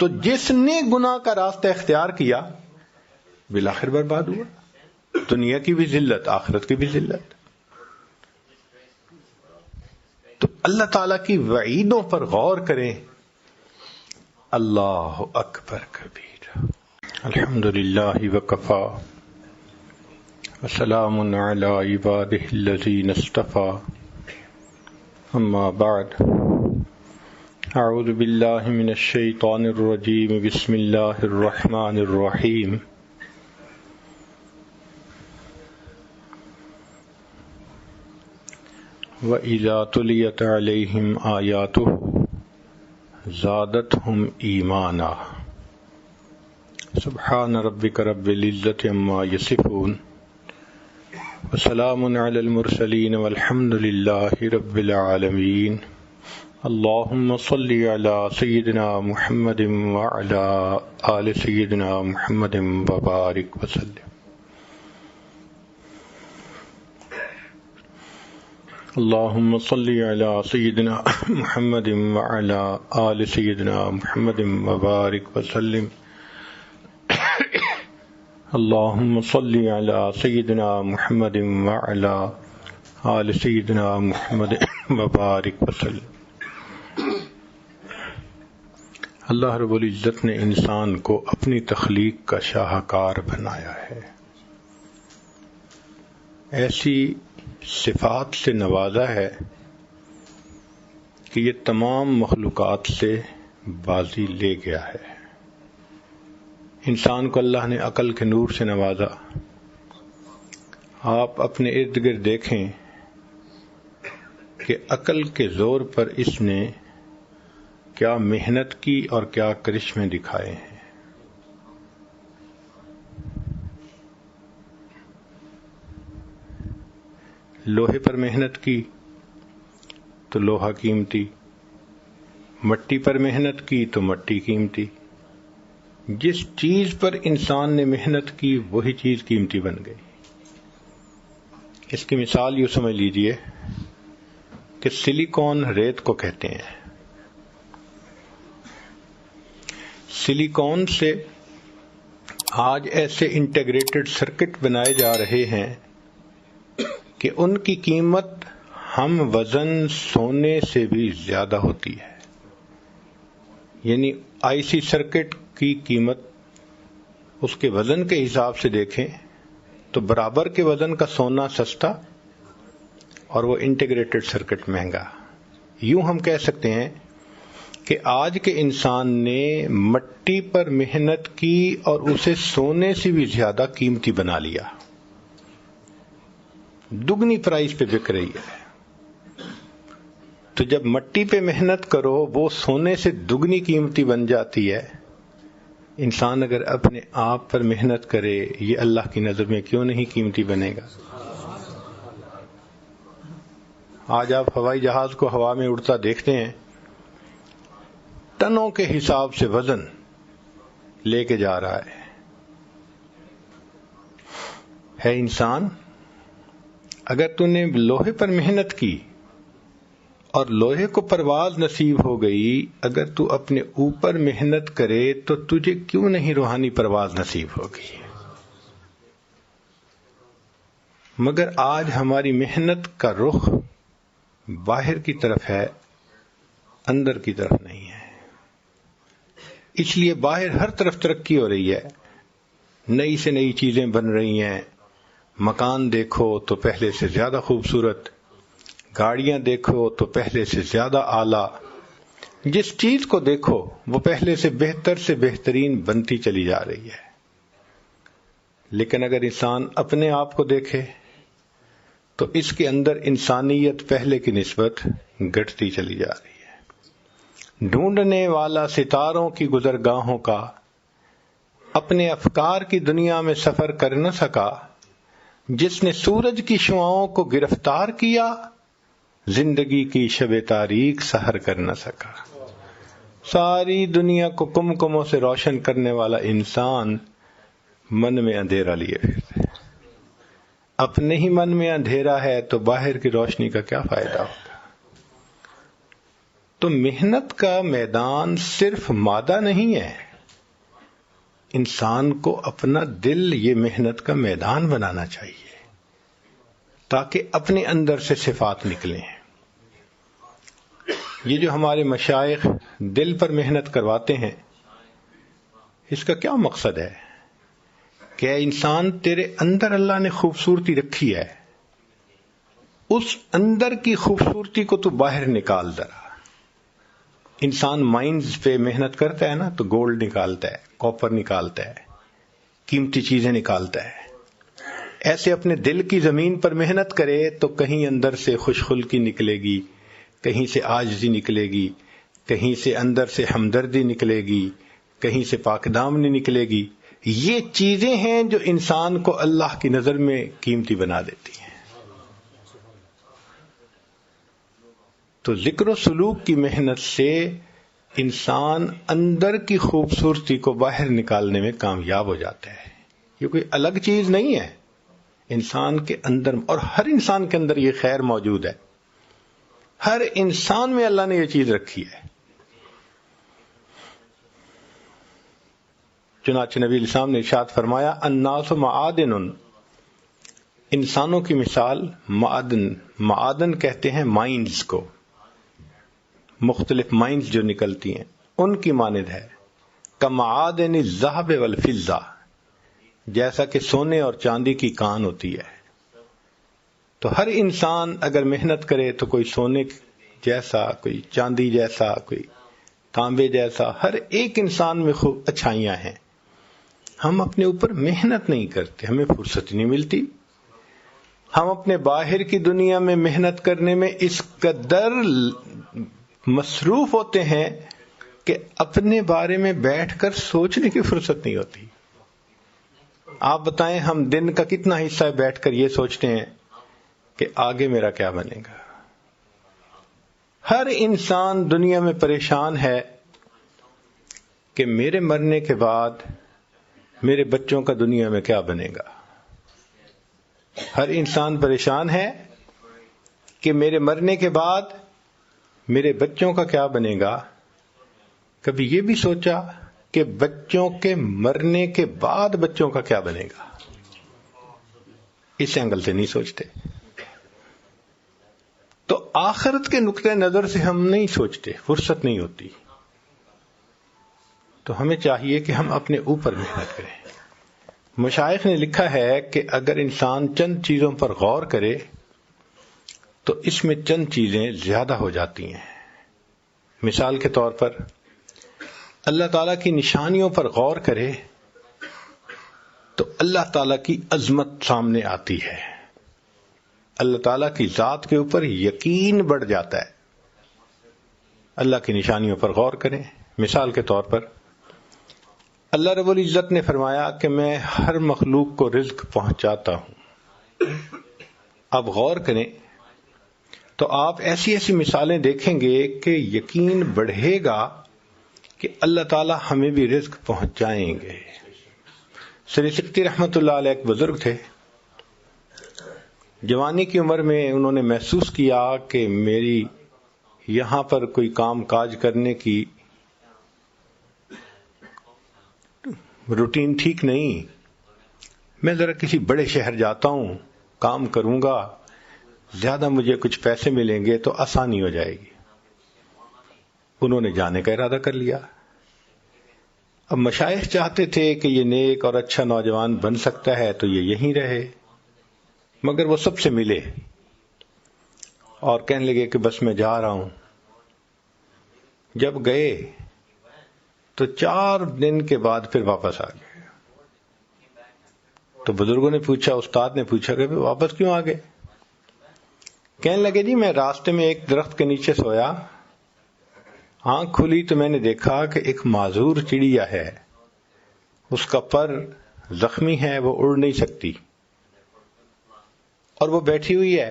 تو جس نے گناہ کا راستہ اختیار کیا بالآخر برباد ہوا، دنیا کی بھی ذلت، آخرت کی بھی ذلت۔ تو اللہ تعالی کی وعیدوں پر غور کریں۔ اللہ اکبر کبیر، الحمدللہ وکفی وسلام علی عبادہ الذین اصطفی، اما بعد، اعوذ باللہ من الشیطان الرجیم، بسم اللہ الرحمن الرحیم۔ وَإِذَا تُلِيَتْ عَلَيْهِمْ آيَاتُهُ زَادَتْهُمْ إِيمَانًا۔ سبحان ربک رب العزة عما یصفون، وسلام علی المرسلین، والحمد للہ رب العالمین۔ اللہم صل علی سیدنا محمد وعلی آل سیدنا محمد وبارک وسلم۔ اللہم صل علی سیدنا محمد وعلی آل سیدنا محمد وبارک وسلم۔ اللہم صل علی سیدنا محمد وعلی آل سیدنا محمد وبارک وسلم۔ اللہ رب العزت نے انسان کو اپنی تخلیق کا شاہکار بنایا ہے، ایسی صفات سے نوازا ہے کہ یہ تمام مخلوقات سے بازی لے گیا ہے۔ انسان کو اللہ نے عقل کے نور سے نوازا۔ آپ اپنے ارد گرد دیکھیں کہ عقل کے زور پر اس نے کیا محنت کی اور کیا کرشمے دکھائے ہیں۔ لوہے پر محنت کی تو لوہا قیمتی، مٹی پر محنت کی تو مٹی قیمتی۔ جس چیز پر انسان نے محنت کی وہی چیز قیمتی بن گئی۔ اس کی مثال یوں سمجھ لیجئے کہ سلیکون ریت کو کہتے ہیں۔ سلیکون سے آج ایسے انٹیگریٹڈ سرکٹ بنائے جا رہے ہیں کہ ان کی قیمت ہم وزن سونے سے بھی زیادہ ہوتی ہے۔ یعنی آئی سی سرکٹ کی قیمت اس کے وزن کے حساب سے دیکھیں تو برابر کے وزن کا سونا سستا اور وہ انٹیگریٹڈ سرکٹ مہنگا۔ یوں ہم کہہ سکتے ہیں کہ آج کے انسان نے مٹی پر محنت کی اور اسے سونے سے بھی زیادہ قیمتی بنا لیا، دگنی پرائز پہ بک رہی ہے۔ تو جب مٹی پہ محنت کرو وہ سونے سے دگنی قیمتی بن جاتی ہے، انسان اگر اپنے آپ پر محنت کرے یہ اللہ کی نظر میں کیوں نہیں قیمتی بنے گا؟ آج آپ ہوائی جہاز کو ہوا میں اڑتا دیکھتے ہیں، ٹنوں کے حساب سے وزن لے کے جا رہا ہے انسان۔ اگر تو نے لوہے پر محنت کی اور لوہے کو پرواز نصیب ہو گئی، اگر تو اپنے اوپر محنت کرے تو تجھے کیوں نہیں روحانی پرواز نصیب ہوگی؟ مگر آج ہماری محنت کا رخ باہر کی طرف ہے، اندر کی طرف نہیں ہے۔ اس لیے باہر ہر طرف ترقی ہو رہی ہے، نئی سے نئی چیزیں بن رہی ہیں۔ مکان دیکھو تو پہلے سے زیادہ خوبصورت، گاڑیاں دیکھو تو پہلے سے زیادہ اعلیٰ، جس چیز کو دیکھو وہ پہلے سے بہترین بنتی چلی جا رہی ہے۔ لیکن اگر انسان اپنے آپ کو دیکھے تو اس کے اندر انسانیت پہلے کی نسبت گھٹتی چلی جا رہی ہے۔ ڈھونڈنے والا ستاروں کی گزرگاہوں کا اپنے افکار کی دنیا میں سفر کر نہ سکا، جس نے سورج کی شعاؤں کو گرفتار کیا زندگی کی شب تاریک سحر کر نہ سکا۔ ساری دنیا کو کمکموں سے روشن کرنے والا انسان من میں اندھیرا لیے پھرتا ہے۔ اپنے ہی من میں اندھیرا ہے تو باہر کی روشنی کا کیا فائدہ ہوگا؟ تو محنت کا میدان صرف مادہ نہیں ہے. انسان کو اپنا دل یہ محنت کا میدان بنانا چاہیے تاکہ اپنے اندر سے صفات نکلیں. یہ جو ہمارے مشائخ دل پر محنت کرواتے ہیں، اس کا کیا مقصد ہے؟ کہ انسان تیرے اندر اللہ نے خوبصورتی رکھی ہے، اس اندر کی خوبصورتی کو تو باہر نکال ذرا. انسان مائنز پہ محنت کرتا ہے نا تو گولڈ نکالتا ہے، کاپر نکالتا ہے، قیمتی چیزیں نکالتا ہے. ایسے اپنے دل کی زمین پر محنت کرے تو کہیں اندر سے خوش خلقی نکلے گی، کہیں سے عاجزی نکلے گی، کہیں سے اندر سے ہمدردی نکلے گی، کہیں سے پاک دامنی نکلے گی. یہ چیزیں ہیں جو انسان کو اللہ کی نظر میں قیمتی بنا دیتی ہیں. تو ذکر و سلوک کی محنت سے انسان اندر کی خوبصورتی کو باہر نکالنے میں کامیاب ہو جاتا ہے. یہ کوئی الگ چیز نہیں ہے، انسان کے اندر، اور ہر انسان کے اندر یہ خیر موجود ہے. ہر انسان میں اللہ نے یہ چیز رکھی ہے. چنانچہ نبی علیہ السلام نے ارشاد فرمایا الناس معادن، انسانوں کی مثال معادن کہتے ہیں مائنز کو، مختلف مائنز جو نکلتی ہیں ان کی مانند ہے. کمعادن الذهب والفضہ، جیسا کہ سونے اور چاندی کی کان ہوتی ہے. تو ہر انسان اگر محنت کرے تو کوئی سونے جیسا، کوئی چاندی جیسا، کوئی تانبے جیسا، ہر ایک انسان میں خوب اچھائیاں ہیں. ہم اپنے اوپر محنت نہیں کرتے، ہمیں فرصت نہیں ملتی. ہم اپنے باہر کی دنیا میں محنت کرنے میں اس قدر مصروف ہوتے ہیں کہ اپنے بارے میں بیٹھ کر سوچنے کی فرصت نہیں ہوتی. آپ بتائیں ہم دن کا کتنا حصہ بیٹھ کر یہ سوچتے ہیں کہ آگے میرا کیا بنے گا. ہر انسان دنیا میں پریشان ہے کہ میرے مرنے کے بعد میرے بچوں کا دنیا میں کیا بنے گا. ہر انسان پریشان ہے کہ میرے مرنے کے بعد میرے بچوں کا کیا بنے گا. کبھی یہ بھی سوچا کہ بچوں کے مرنے کے بعد بچوں کا کیا بنے گا؟ اس اینگل سے نہیں سوچتے. تو آخرت کے نقطۂ نظر سے ہم نہیں سوچتے، فرصت نہیں ہوتی. تو ہمیں چاہیے کہ ہم اپنے اوپر محنت کریں. مشائخ نے لکھا ہے کہ اگر انسان چند چیزوں پر غور کرے تو اس میں چند چیزیں زیادہ ہو جاتی ہیں. مثال کے طور پر اللہ تعالیٰ کی نشانیوں پر غور کرے تو اللہ تعالیٰ کی عظمت سامنے آتی ہے، اللہ تعالیٰ کی ذات کے اوپر یقین بڑھ جاتا ہے. اللہ کی نشانیوں پر غور کریں. مثال کے طور پر اللہ رب العزت نے فرمایا کہ میں ہر مخلوق کو رزق پہنچاتا ہوں. اب غور کریں تو آپ ایسی ایسی مثالیں دیکھیں گے کہ یقین بڑھے گا کہ اللہ تعالی ہمیں بھی رزق پہنچائیں گے. سری سکتی رحمت اللہ علیہ ایک بزرگ تھے. جوانی کی عمر میں انہوں نے محسوس کیا کہ میری یہاں پر کوئی کام کاج کرنے کی روٹین ٹھیک نہیں، میں ذرا کسی بڑے شہر جاتا ہوں، کام کروں گا، زیادہ مجھے کچھ پیسے ملیں گے تو آسانی ہو جائے گی. انہوں نے جانے کا ارادہ کر لیا. اب مشائخ چاہتے تھے کہ یہ نیک اور اچھا نوجوان بن سکتا ہے تو یہ یہیں رہے، مگر وہ سب سے ملے اور کہنے لگے کہ بس میں جا رہا ہوں. جب گئے تو 4 دن کے بعد پھر واپس آ گئے. تو بزرگوں نے پوچھا، استاد نے پوچھا کہ واپس کیوں آ گئے؟ کہنے لگے جی میں راستے میں ایک درخت کے نیچے سویا، آنکھ کھلی تو میں نے دیکھا کہ ایک معذور چڑیا ہے، اس کا پر زخمی ہے، وہ اڑ نہیں سکتی اور وہ بیٹھی ہوئی ہے،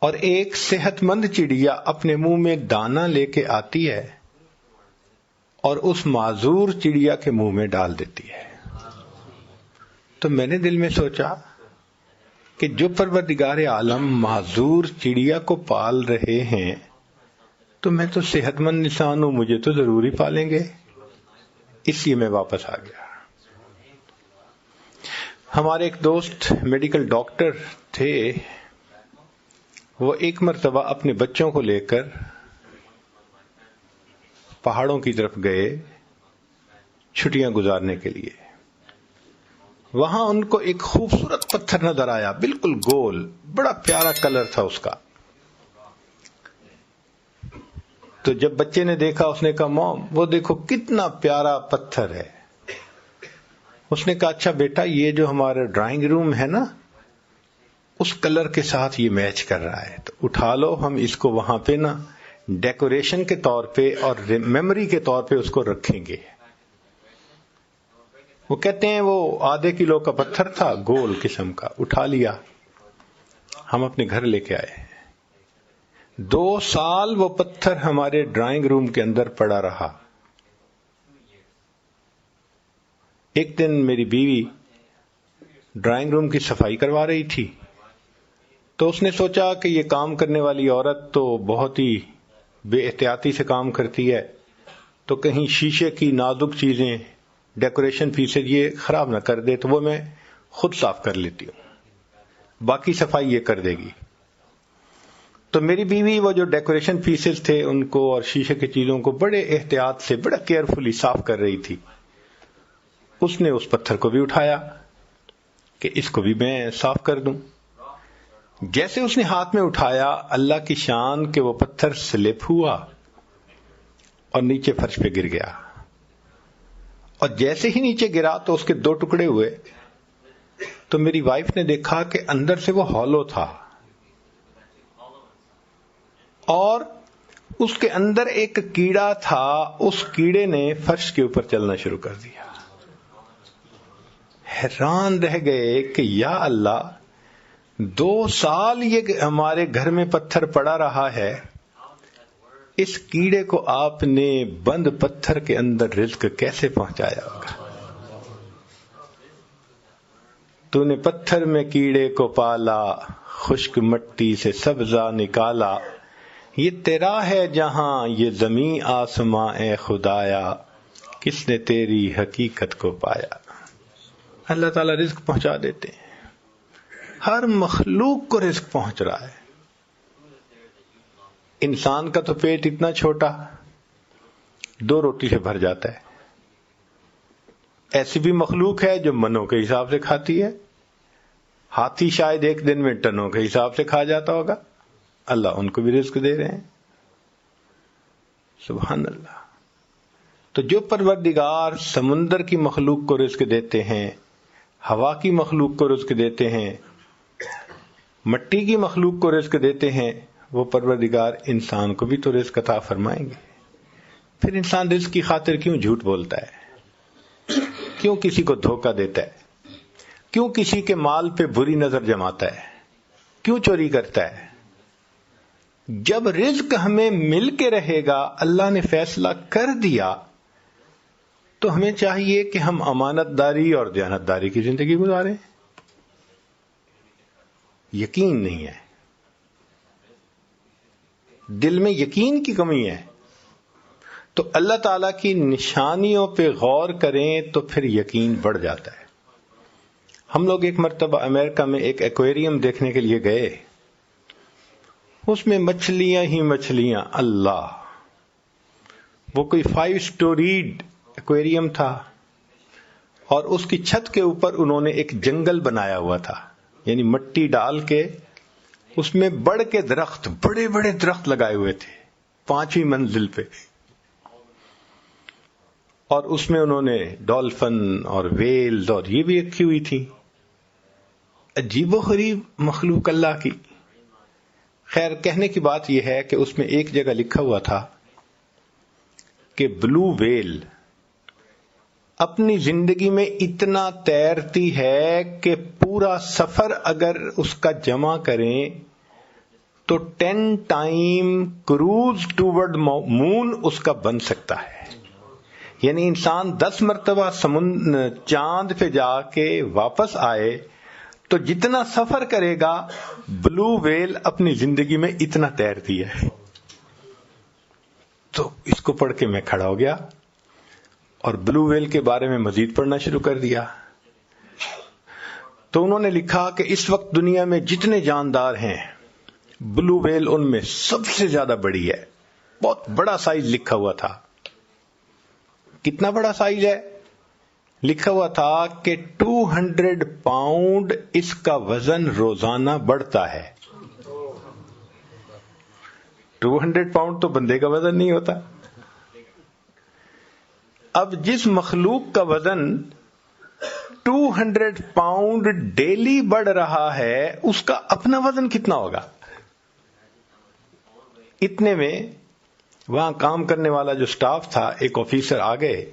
اور ایک صحت مند چڑیا اپنے منہ میں دانہ لے کے آتی ہے اور اس معذور چڑیا کے منہ میں ڈال دیتی ہے. تو میں نے دل میں سوچا کہ جو پروردگار عالم معذور چڑیا کو پال رہے ہیں تو میں تو صحت مند انسان ہوں، مجھے تو ضروری پالیں گے، اس لیے میں واپس آ گیا۔ ہمارے ایک دوست میڈیکل ڈاکٹر تھے، وہ ایک مرتبہ اپنے بچوں کو لے کر پہاڑوں کی طرف گئے چھٹیاں گزارنے کے لیے۔ وہاں ان کو ایک خوبصورت پتھر نظر آیا، بالکل گول، بڑا پیارا کلر تھا اس کا۔ تو جب بچے نے دیکھا، اس نے کہا موم وہ دیکھو کتنا پیارا پتھر ہے۔ اس نے کہا اچھا بیٹا، یہ جو ہمارا ڈرائنگ روم ہے نا، اس کلر کے ساتھ یہ میچ کر رہا ہے، تو اٹھا لو، ہم اس کو وہاں پہ نا ڈیکوریشن کے طور پہ اور میموری کے طور پہ اس کو رکھیں گے۔ وہ کہتے ہیں وہ آدھے کلو کا پتھر تھا، گول قسم کا، اٹھا لیا، ہم اپنے گھر لے کے آئے۔ 2 سال وہ پتھر ہمارے ڈرائنگ روم کے اندر پڑا رہا۔ ایک دن میری بیوی ڈرائنگ روم کی صفائی کروا رہی تھی، تو اس نے سوچا کہ یہ کام کرنے والی عورت تو بہت ہی بے احتیاطی سے کام کرتی ہے، تو کہیں شیشے کی نازک چیزیں، ڈیکوریشن پیسز یہ خراب نہ کر دے، تو وہ میں خود صاف کر لیتی ہوں، باقی صفائی یہ کر دے گی۔ تو میری بیوی وہ جو ڈیکوریشن پیسز تھے ان کو اور شیشے کی چیزوں کو بڑے احتیاط سے، بڑا کیئرفلی صاف کر رہی تھی۔ اس نے اس پتھر کو بھی اٹھایا کہ اس کو بھی میں صاف کر دوں۔ جیسے اس نے ہاتھ میں اٹھایا، اللہ کی شان کہ وہ پتھر سلپ ہوا اور نیچے فرش پہ گر گیا، اور جیسے ہی نیچے گرا تو اس کے 2 ٹکڑے ہوئے۔ تو میری وائف نے دیکھا کہ اندر سے وہ ہالو تھا، اور اس کے اندر ایک کیڑا تھا، اس کیڑے نے فرش کے اوپر چلنا شروع کر دیا۔ حیران رہ گئے کہ یا اللہ، 2 سال یہ ہمارے گھر میں پتھر پڑا رہا ہے، اس کیڑے کو آپ نے بند پتھر کے اندر رزق کیسے پہنچایا ہوگا؟ تو نے پتھر میں کیڑے کو پالا، خشک مٹی سے سبزہ نکالا، یہ تیرا ہے جہاں یہ زمین آسماں اے خدایا، کس نے تیری حقیقت کو پایا۔ اللہ تعالیٰ رزق پہنچا دیتے ہیں، ہر مخلوق کو رزق پہنچ رہا ہے۔ انسان کا تو پیٹ اتنا چھوٹا، 2 روٹی سے بھر جاتا ہے۔ ایسی بھی مخلوق ہے جو منوں کے حساب سے کھاتی ہے، ہاتھی شاید ایک دن میں ٹنوں کے حساب سے کھا جاتا ہوگا، اللہ ان کو بھی رزق دے رہے ہیں، سبحان اللہ۔ تو جو پروردگار سمندر کی مخلوق کو رزق دیتے ہیں، ہوا کی مخلوق کو رزق دیتے ہیں، مٹی کی مخلوق کو رزق دیتے ہیں، وہ پروردگار انسان کو بھی تو رزق عطا فرمائیں گے۔ پھر انسان رزق کی خاطر کیوں جھوٹ بولتا ہے؟ کیوں کسی کو دھوکہ دیتا ہے؟ کیوں کسی کے مال پہ بری نظر جماتا ہے؟ کیوں چوری کرتا ہے؟ جب رزق ہمیں مل کے رہے گا، اللہ نے فیصلہ کر دیا، تو ہمیں چاہیے کہ ہم امانت داری اور دیانت داری کی زندگی گزاریں۔ یقین نہیں ہے، دل میں یقین کی کمی ہے، تو اللہ تعالیٰ کی نشانیوں پہ غور کریں تو پھر یقین بڑھ جاتا ہے۔ ہم لوگ ایک مرتبہ امریکہ میں ایک ایکویریم دیکھنے کے لیے گئے، اس میں مچھلیاں ہی مچھلیاں، اللہ، وہ کوئی 5 سٹوریڈ ایکویریم تھا، اور اس کی چھت کے اوپر انہوں نے ایک جنگل بنایا ہوا تھا، یعنی مٹی ڈال کے اس میں بڑھ کے درخت، بڑے بڑے درخت لگائے ہوئے تھے 5ویں منزل پہ، اور اس میں انہوں نے ڈولفن اور ویلز اور یہ بھی رکھی ہوئی تھی۔ عجیب و غریب مخلوق اللہ کی۔ خیر، کہنے کی بات یہ ہے کہ اس میں ایک جگہ لکھا ہوا تھا کہ بلو ویل اپنی زندگی میں اتنا تیرتی ہے کہ پورا سفر اگر اس کا جمع کریں تو 10 ٹائم کروز ٹوورڈ مون اس کا بن سکتا ہے۔ یعنی انسان 10 مرتبہ چاند پہ جا کے واپس آئے تو جتنا سفر کرے گا، بلو ویل اپنی زندگی میں اتنا تیرتی ہے۔ تو اس کو پڑھ کے میں کھڑا ہو گیا اور بلو ویل کے بارے میں مزید پڑھنا شروع کر دیا. تو انہوں نے لکھا کہ اس وقت دنیا میں جتنے جاندار ہیں بلو ویل ان میں سب سے زیادہ بڑی ہے. بہت بڑا سائز لکھا ہوا تھا. کتنا بڑا سائز ہے؟ لکھا ہوا تھا کہ 200 پاؤنڈ اس کا وزن روزانہ بڑھتا ہے. 200 پاؤنڈ تو بندے کا وزن نہیں ہوتا. اب جس مخلوق کا وزن 200 پاؤنڈ ڈیلی بڑھ رہا ہے اس کا اپنا وزن کتنا ہوگا؟ اتنے میں وہاں کام کرنے والا جو سٹاف تھا، ایک آفیسر آ گئے.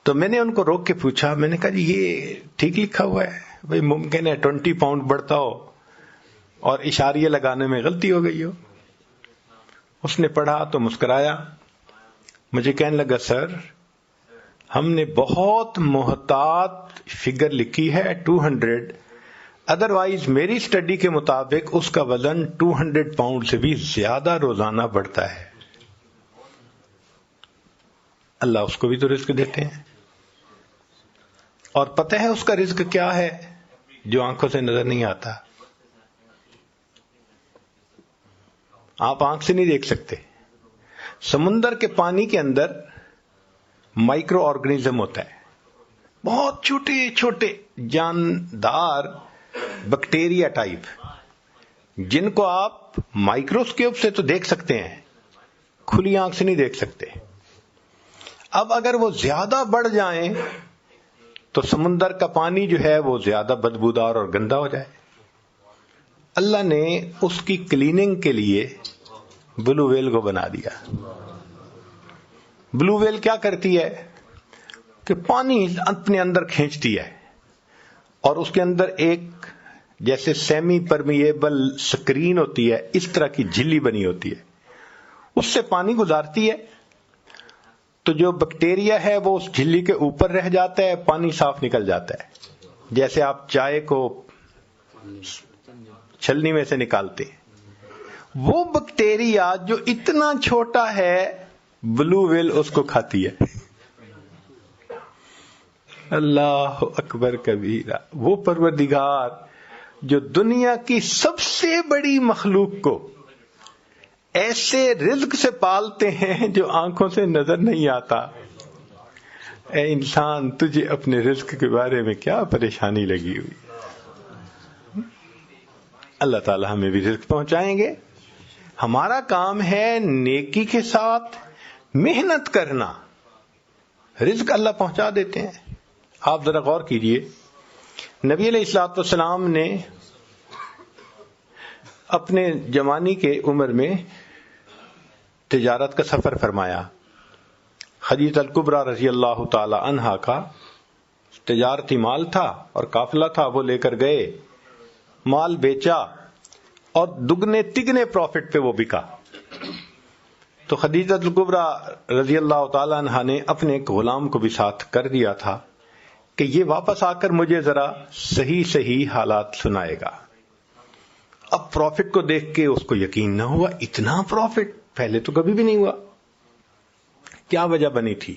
تو میں نے ان کو روک کے پوچھا، میں نے کہا جی یہ ٹھیک لکھا ہوا ہے؟ بھئی ممکن ہے 20 پاؤنڈ بڑھتا ہو اور اشاریہ لگانے میں غلطی ہو گئی ہو. اس نے پڑھا تو مسکرایا. مجھے کہنے لگا سر ہم نے بہت محتاط فگر لکھی ہے 200، ادروائز میری اسٹڈی کے مطابق اس کا وزن 200 پاؤنڈ سے بھی زیادہ روزانہ بڑھتا ہے. اللہ اس کو بھی تو رزق دیتے ہیں، اور پتہ ہے اس کا رزق کیا ہے جو آنکھوں سے نظر نہیں آتا. آپ آنکھ سے نہیں دیکھ سکتے. سمندر کے پانی کے اندر مائکرو آرگنیزم ہوتا ہے، بہت چھوٹے چھوٹے جاندار بیکٹیریا ٹائپ، جن کو آپ مائکروسکوپ سے تو دیکھ سکتے ہیں، کھلی آنکھ سے نہیں دیکھ سکتے. اب اگر وہ زیادہ بڑھ جائیں تو سمندر کا پانی جو ہے وہ زیادہ بدبودار اور گندا ہو جائے. اللہ نے اس کی کلیننگ کے لیے بلو ویل کو بنا دیا. بلو ویل کیا کرتی ہے کہ پانی اپنے اندر کھینچتی ہے اور اس کے اندر ایک جیسے سیمی پرمیبل سکرین ہوتی ہے، اس طرح کی جھلی بنی ہوتی ہے، اس سے پانی گزارتی ہے. تو جو بیکٹیریا ہے وہ اس جھلی کے اوپر رہ جاتا ہے، پانی صاف نکل جاتا ہے. جیسے آپ چائے کو چھلنی میں سے نکالتے ہیں، وہ بیکٹیریا جو اتنا چھوٹا ہے بلو ویل اس کو کھاتی ہے. اللہ اکبر کبیرہ. وہ پروردگار جو دنیا کی سب سے بڑی مخلوق کو ایسے رزق سے پالتے ہیں جو آنکھوں سے نظر نہیں آتا. اے انسان، تجھے اپنے رزق کے بارے میں کیا پریشانی لگی ہوئی؟ اللہ تعالی ہمیں بھی رزق پہنچائیں گے. ہمارا کام ہے نیکی کے ساتھ محنت کرنا، رزق اللہ پہنچا دیتے ہیں. آپ ذرا غور کیجئے، نبی علیہ الصلوۃ والسلام نے اپنے جوانی کے عمر میں تجارت کا سفر فرمایا. خدیجہ الکبریٰ رضی اللہ تعالی عنہا کا تجارتی مال تھا اور قافلہ تھا، وہ لے کر گئے، مال بیچا اور دگنے تگنے پروفٹ پہ وہ بکا. تو خدیجہ الکبریٰ رضی اللہ تعالی عنہا نے اپنے ایک غلام کو بھی ساتھ کر دیا تھا کہ یہ واپس آ کر مجھے ذرا صحیح حالات سنائے گا. اب پروفٹ کو دیکھ کے اس کو یقین نہ ہوا، اتنا پروفٹ پہلے تو کبھی بھی نہیں ہوا. کیا وجہ بنی تھی؟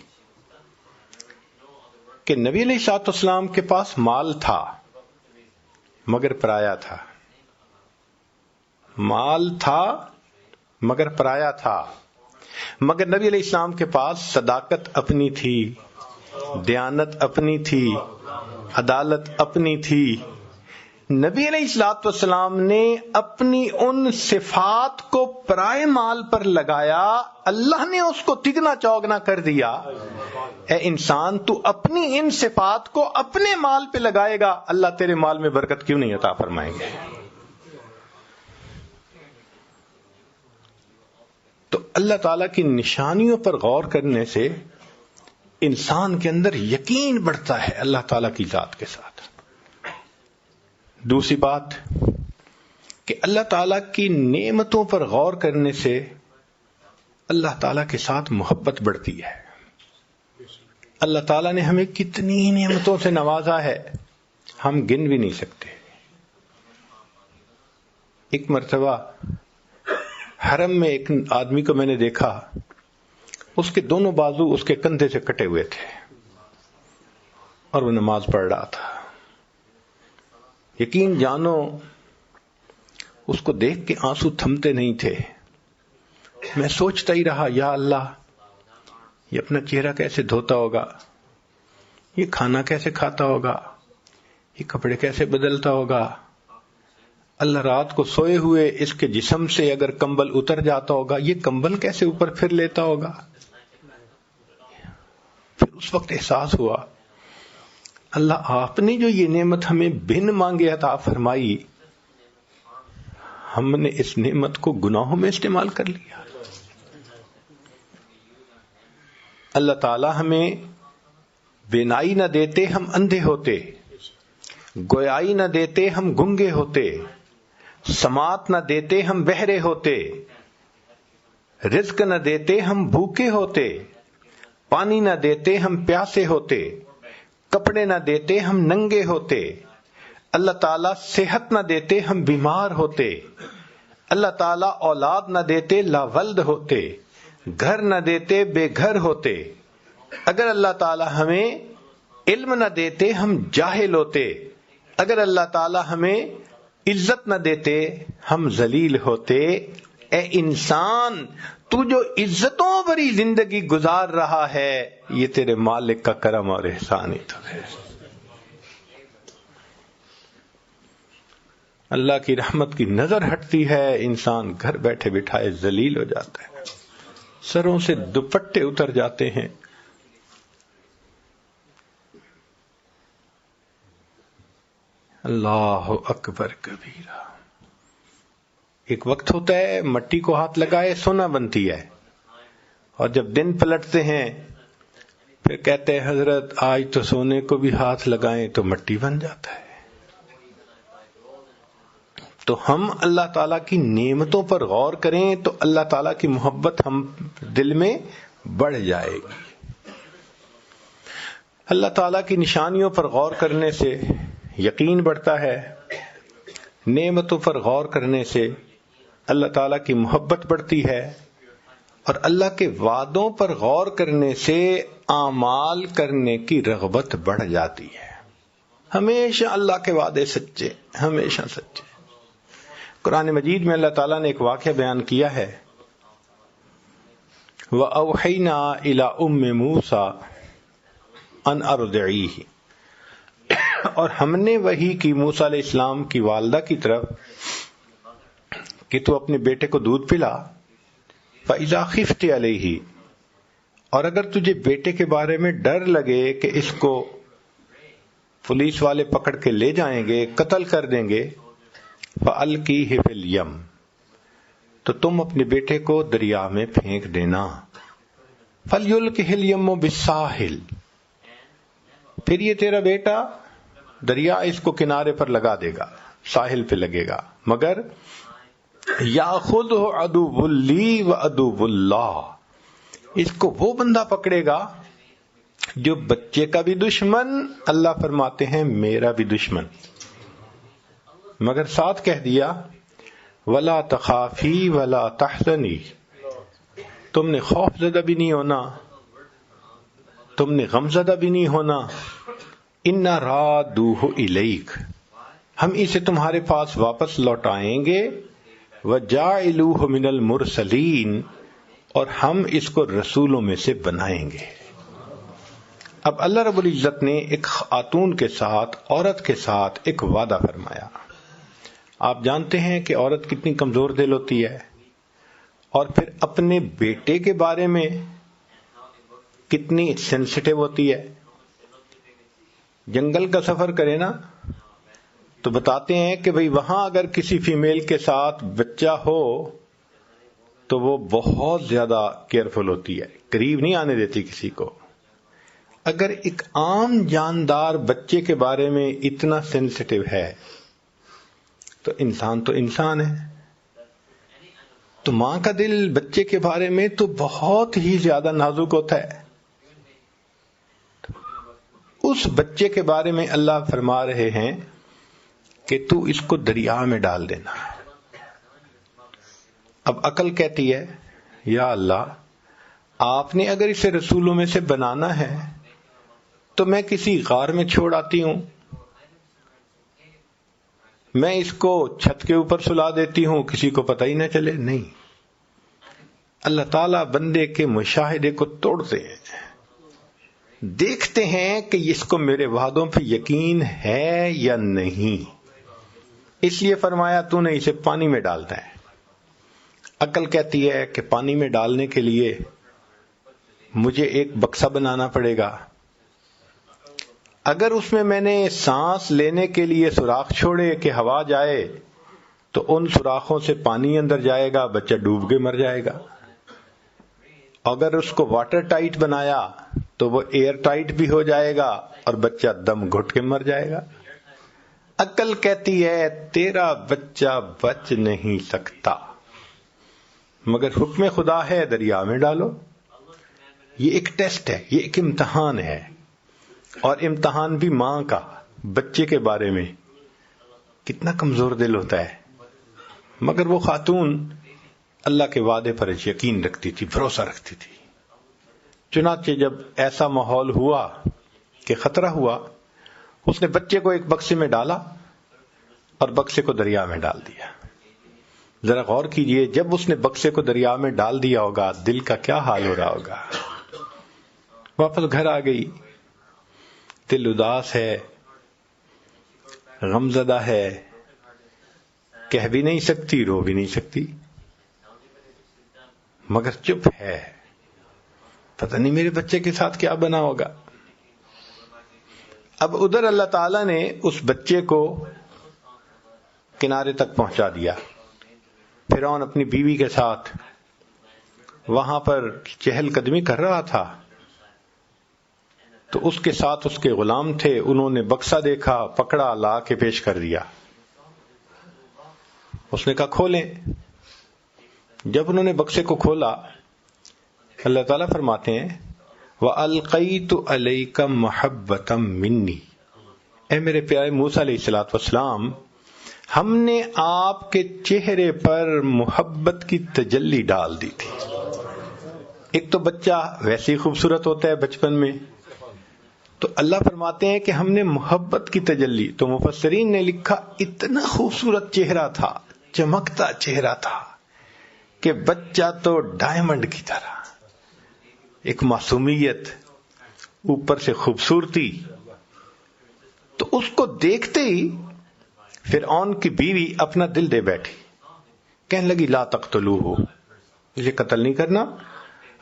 کہ نبی علیہ الصلوۃ والسلام کے پاس مال تھا مگر پرایا تھا. مال تھا مگر پرایا تھا. مگر نبی علیہ السلام کے پاس صداقت اپنی تھی، دیانت اپنی تھی، عدالت اپنی تھی. نبی علیہ الصلوۃ والسلام نے اپنی ان صفات کو پرائے مال پر لگایا، اللہ نے اس کو تگنا چوگنا کر دیا. اے انسان، تو اپنی ان صفات کو اپنے مال پہ لگائے گا، اللہ تیرے مال میں برکت کیوں نہیں عطا فرمائیں گے؟ تو اللہ تعالیٰ کی نشانیوں پر غور کرنے سے انسان کے اندر یقین بڑھتا ہے اللہ تعالیٰ کی ذات کے ساتھ. دوسری بات کہ اللہ تعالیٰ کی نعمتوں پر غور کرنے سے اللہ تعالیٰ کے ساتھ محبت بڑھتی ہے. اللہ تعالیٰ نے ہمیں کتنی نعمتوں سے نوازا ہے، ہم گن بھی نہیں سکتے. ایک مرتبہ حرم میں ایک آدمی کو میں نے دیکھا، اس کے دونوں بازو اس کے کندھے سے کٹے ہوئے تھے اور وہ نماز پڑھ رہا تھا. یقین جانو اس کو دیکھ کے آنسو تھمتے نہیں تھے. میں سوچتا ہی رہا، یا اللہ یہ اپنا چہرہ کیسے دھوتا ہوگا، یہ کھانا کیسے کھاتا ہوگا، یہ کپڑے کیسے بدلتا ہوگا. اللہ رات کو سوئے ہوئے اس کے جسم سے اگر کمبل اتر جاتا ہوگا، یہ کمبل کیسے اوپر پھر لیتا ہوگا. پھر اس وقت احساس ہوا، اللہ آپ نے جو یہ نعمت ہمیں بن مانگے عطا فرمائی، ہم نے اس نعمت کو گناہوں میں استعمال کر لیا. اللہ تعالی ہمیں بینائی نہ دیتے ہم اندھے ہوتے، گویائی نہ دیتے ہم گنگے ہوتے، سماعت نہ دیتے ہم بہرے ہوتے، رزق نہ دیتے ہم بھوکے ہوتے، پانی نہ دیتے ہم پیاسے ہوتے، کپڑے نہ دیتے ہم ننگے ہوتے، اللہ تعالیٰ صحت نہ دیتے ہم بیمار ہوتے، اللہ تعالیٰ اولاد نہ دیتے لاولد ہوتے، گھر نہ دیتے بے گھر ہوتے. اگر اللہ تعالیٰ ہمیں علم نہ دیتے ہم جاہل ہوتے، اگر اللہ تعالیٰ ہمیں عزت نہ دیتے ہم ذلیل ہوتے. اے انسان، تو جو عزتوں بھری زندگی گزار رہا ہے، یہ تیرے مالک کا کرم اور احسان ہی تو ہے. اللہ کی رحمت کی نظر ہٹتی ہے، انسان گھر بیٹھے بٹھائے ذلیل ہو جاتا ہے، سروں سے دوپٹے اتر جاتے ہیں. اللہ اکبر کبیرہ. ایک وقت ہوتا ہے مٹی کو ہاتھ لگائے سونا بنتی ہے، اور جب دن پلٹتے ہیں پھر کہتے ہیں حضرت آج تو سونے کو بھی ہاتھ لگائیں تو مٹی بن جاتا ہے. تو ہم اللہ تعالیٰ کی نعمتوں پر غور کریں تو اللہ تعالیٰ کی محبت ہم دل میں بڑھ جائے گی. اللہ تعالیٰ کی نشانیوں پر غور کرنے سے یقین بڑھتا ہے، نعمتوں پر غور کرنے سے اللہ تعالیٰ کی محبت بڑھتی ہے، اور اللہ کے وعدوں پر غور کرنے سے اعمال کرنے کی رغبت بڑھ جاتی ہے. ہمیشہ اللہ کے وعدے سچے، ہمیشہ سچے. قرآن مجید میں اللہ تعالیٰ نے ایک واقعہ بیان کیا ہے، وَأَوْحَيْنَا إِلَىٰ أُمِّ مُوسَىٰ أَنْ أَرْضِعِيهِ، اور ہم نے وحی کی موسیٰ علیہ السلام کی والدہ کی طرف کہ تو اپنے بیٹے کو دودھ پلا. فَإِذَا خِفْتِ عَلَيْهِ، اور اگر تجھے بیٹے کے بارے میں ڈر لگے کہ اس کو پولیس والے پکڑ کے لے جائیں گے، قتل کر دیں گے، فَأَلْقِيهِ فِي الْيَمِّ، تو تم اپنے بیٹے کو دریا میں پھینک دینا. فَلْيُلْقِهِ الْيَمُّ بِالسَّاحِلِ، پھر یہ تیرا بیٹا دریا اس کو کنارے پر لگا دے گا، ساحل پہ لگے گا. مگر یاخذہ عدو لی و عدو اللہ، اس کو وہ بندہ پکڑے گا جو بچے کا بھی دشمن، اللہ فرماتے ہیں میرا بھی دشمن. مگر ساتھ کہہ دیا ولا تخافی ولا تحزنی، تم نے خوف زدہ بھی نہیں ہونا، تم نے غم زدہ بھی نہیں ہونا. انا رادوہ الیک، ہم اسے تمہارے پاس واپس لوٹائیں گے. وجاعلوہ من المرسلین، اور ہم اس کو رسولوں میں سے بنائیں گے. اب اللہ رب العزت نے ایک خاتون کے ساتھ، عورت کے ساتھ ایک وعدہ فرمایا. آپ جانتے ہیں کہ عورت کتنی کمزور دل ہوتی ہے، اور پھر اپنے بیٹے کے بارے میں کتنی سینسٹیو ہوتی ہے. جنگل کا سفر کرے نا تو بتاتے ہیں کہ بھئی وہاں اگر کسی فیمیل کے ساتھ بچہ ہو تو وہ بہت زیادہ کیئرفل ہوتی ہے، قریب نہیں آنے دیتی کسی کو. اگر ایک عام جاندار بچے کے بارے میں اتنا سینسٹیو ہے تو انسان ہے. تو ماں کا دل بچے کے بارے میں تو بہت ہی زیادہ نازک ہوتا ہے. اس بچے کے بارے میں اللہ فرما رہے ہیں کہ تو اس کو دریا میں ڈال دینا. اب عقل کہتی ہے یا اللہ آپ نے اگر اسے رسولوں میں سے بنانا ہے تو میں کسی غار میں چھوڑ آتی ہوں، میں اس کو چھت کے اوپر سلا دیتی ہوں، کسی کو پتہ ہی نہ چلے. نہیں، اللہ تعالیٰ بندے کے مشاہدے کو توڑتے ہیں، دیکھتے ہیں کہ اس کو میرے وعدوں پہ یقین ہے یا نہیں. اس لیے فرمایا تو نے اسے پانی میں ڈالتا ہے. عقل کہتی ہے کہ پانی میں ڈالنے کے لیے مجھے ایک بکسا بنانا پڑے گا، اگر اس میں نے سانس لینے کے لیے سوراخ چھوڑے کہ ہوا جائے تو ان سوراخوں سے پانی اندر جائے گا، بچہ ڈوب کے مر جائے گا. اگر اس کو واٹر ٹائٹ بنایا تو وہ ایئر ٹائٹ بھی ہو جائے گا اور بچہ دم گھٹ کے مر جائے گا. عقل کہتی ہے تیرا بچہ بچ نہیں سکتا، مگر حکم خدا ہے دریا میں ڈالو. یہ ایک ٹیسٹ ہے، یہ ایک امتحان ہے، اور امتحان بھی ماں کا بچے کے بارے میں. کتنا کمزور دل ہوتا ہے، مگر وہ خاتون اللہ کے وعدے پر یقین رکھتی تھی، بھروسہ رکھتی تھی. چنانچہ جب ایسا ماحول ہوا کہ خطرہ ہوا، اس نے بچے کو ایک بکسے میں ڈالا اور بکسے کو دریا میں ڈال دیا. ذرا غور کیجئے، جب اس نے بکسے کو دریا میں ڈال دیا ہوگا دل کا کیا حال ہو رہا ہوگا. واپس گھر آ گئی، دل اداس ہے، غمزدہ ہے، کہہ بھی نہیں سکتی، رو بھی نہیں سکتی، مگر چپ ہے. پتہ نہیں میرے بچے کے ساتھ کیا بنا ہوگا. اب ادھر اللہ تعالیٰ نے اس بچے کو کنارے تک پہنچا دیا. فرعون اپنی بیوی کے ساتھ وہاں پر چہل قدمی کر رہا تھا، تو اس کے ساتھ اس کے غلام تھے، انہوں نے بکسا دیکھا، پکڑا، لا کے پیش کر دیا. اس نے کہا کھولیں. جب انہوں نے بکسے کو کھولا، اللہ تعالیٰ فرماتے ہیں وَأَلْقَيْتُ عَلَيْكَ مَحَبَّةً مِّنِّي، اے میرے پیارے موسیٰ علیہ الصلوۃ والسلام، ہم نے آپ کے چہرے پر محبت کی تجلی ڈال دی تھی. ایک تو بچہ ویسے ہی خوبصورت ہوتا ہے بچپن میں، تو اللہ فرماتے ہیں کہ ہم نے محبت کی تجلی. تو مفسرین نے لکھا اتنا خوبصورت چہرہ تھا، چمکتا چہرہ تھا کہ بچہ تو ڈائمنڈ کی طرح، ایک معصومیت، اوپر سے خوبصورتی. تو اس کو دیکھتے ہی فرعون کی بیوی اپنا دل دے بیٹھی، کہنے لگی لا تقتلوہ، اسے قتل نہیں کرنا،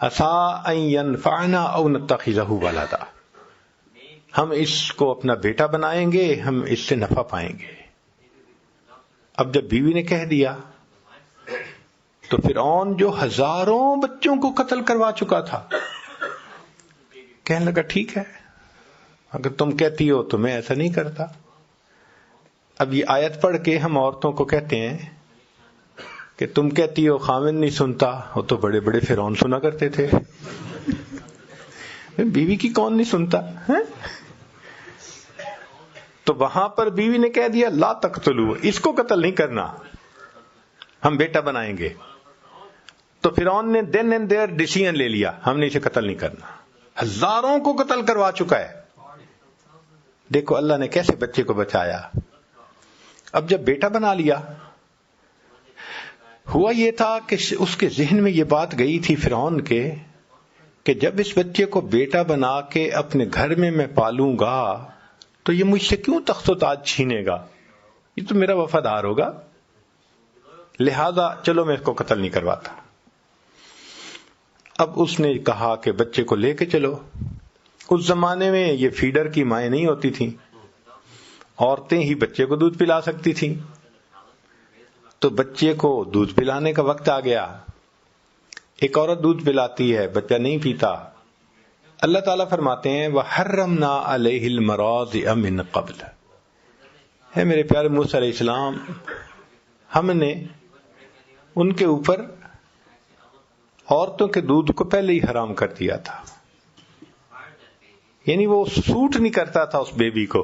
عسیٰ ان ینفعنا او نتخذہ ولدا، ہم اس کو اپنا بیٹا بنائیں گے، ہم اس سے نفع پائیں گے. اب جب بیوی نے کہہ دیا تو فرعون جو ہزاروں بچوں کو قتل کروا چکا تھا کہنے لگا ٹھیک ہے، اگر تم کہتی ہو تو میں ایسا نہیں کرتا. اب یہ آیت پڑھ کے ہم عورتوں کو کہتے ہیں کہ تم کہتی ہو خاوند نہیں سنتا، وہ تو بڑے بڑے فرعون سنا کرتے تھے، بیوی کی کون نہیں سنتا ہے؟ تو وہاں پر بیوی نے کہہ دیا لا تقتلوا، اس کو قتل نہیں کرنا، ہم بیٹا بنائیں گے. تو فرعون نے دین اینڈ دیئر ڈیسیژن لے لیا، ہم نے اسے قتل نہیں کرنا. ہزاروں کو قتل کروا چکا ہے. دیکھو اللہ نے کیسے بچے کو بچایا. اب جب بیٹا بنا لیا، ہوا یہ تھا کہ اس کے ذہن میں یہ بات گئی تھی فرعون کے کہ جب اس بچے کو بیٹا بنا کے اپنے گھر میں پالوں گا تو یہ مجھ سے کیوں تخت و تاج چھینے گا، یہ تو میرا وفادار ہوگا، لہذا چلو میں اس کو قتل نہیں کرواتا. اب اس نے کہا کہ بچے کو لے کے چلو. اس زمانے میں یہ فیڈر کی مائیں نہیں ہوتی تھیں، عورتیں ہی بچے کو دودھ پلا سکتی تھیں. تو بچے کو دودھ پلانے کا وقت آ گیا. ایک عورت دودھ پلاتی ہے، بچہ نہیں پیتا. اللہ تعالیٰ فرماتے ہیں وَحَرَّمْنَا عَلَيْهِ الْمَرَاضِعَ مِنْ قَبْلِ، ہے میرے پیارے موسیٰ علیہ السلام، ہم نے ان کے اوپر عورتوں کے دودھ کو پہلے ہی حرام کر دیا تھا. یعنی وہ سوٹ نہیں کرتا تھا اس بیبی کو،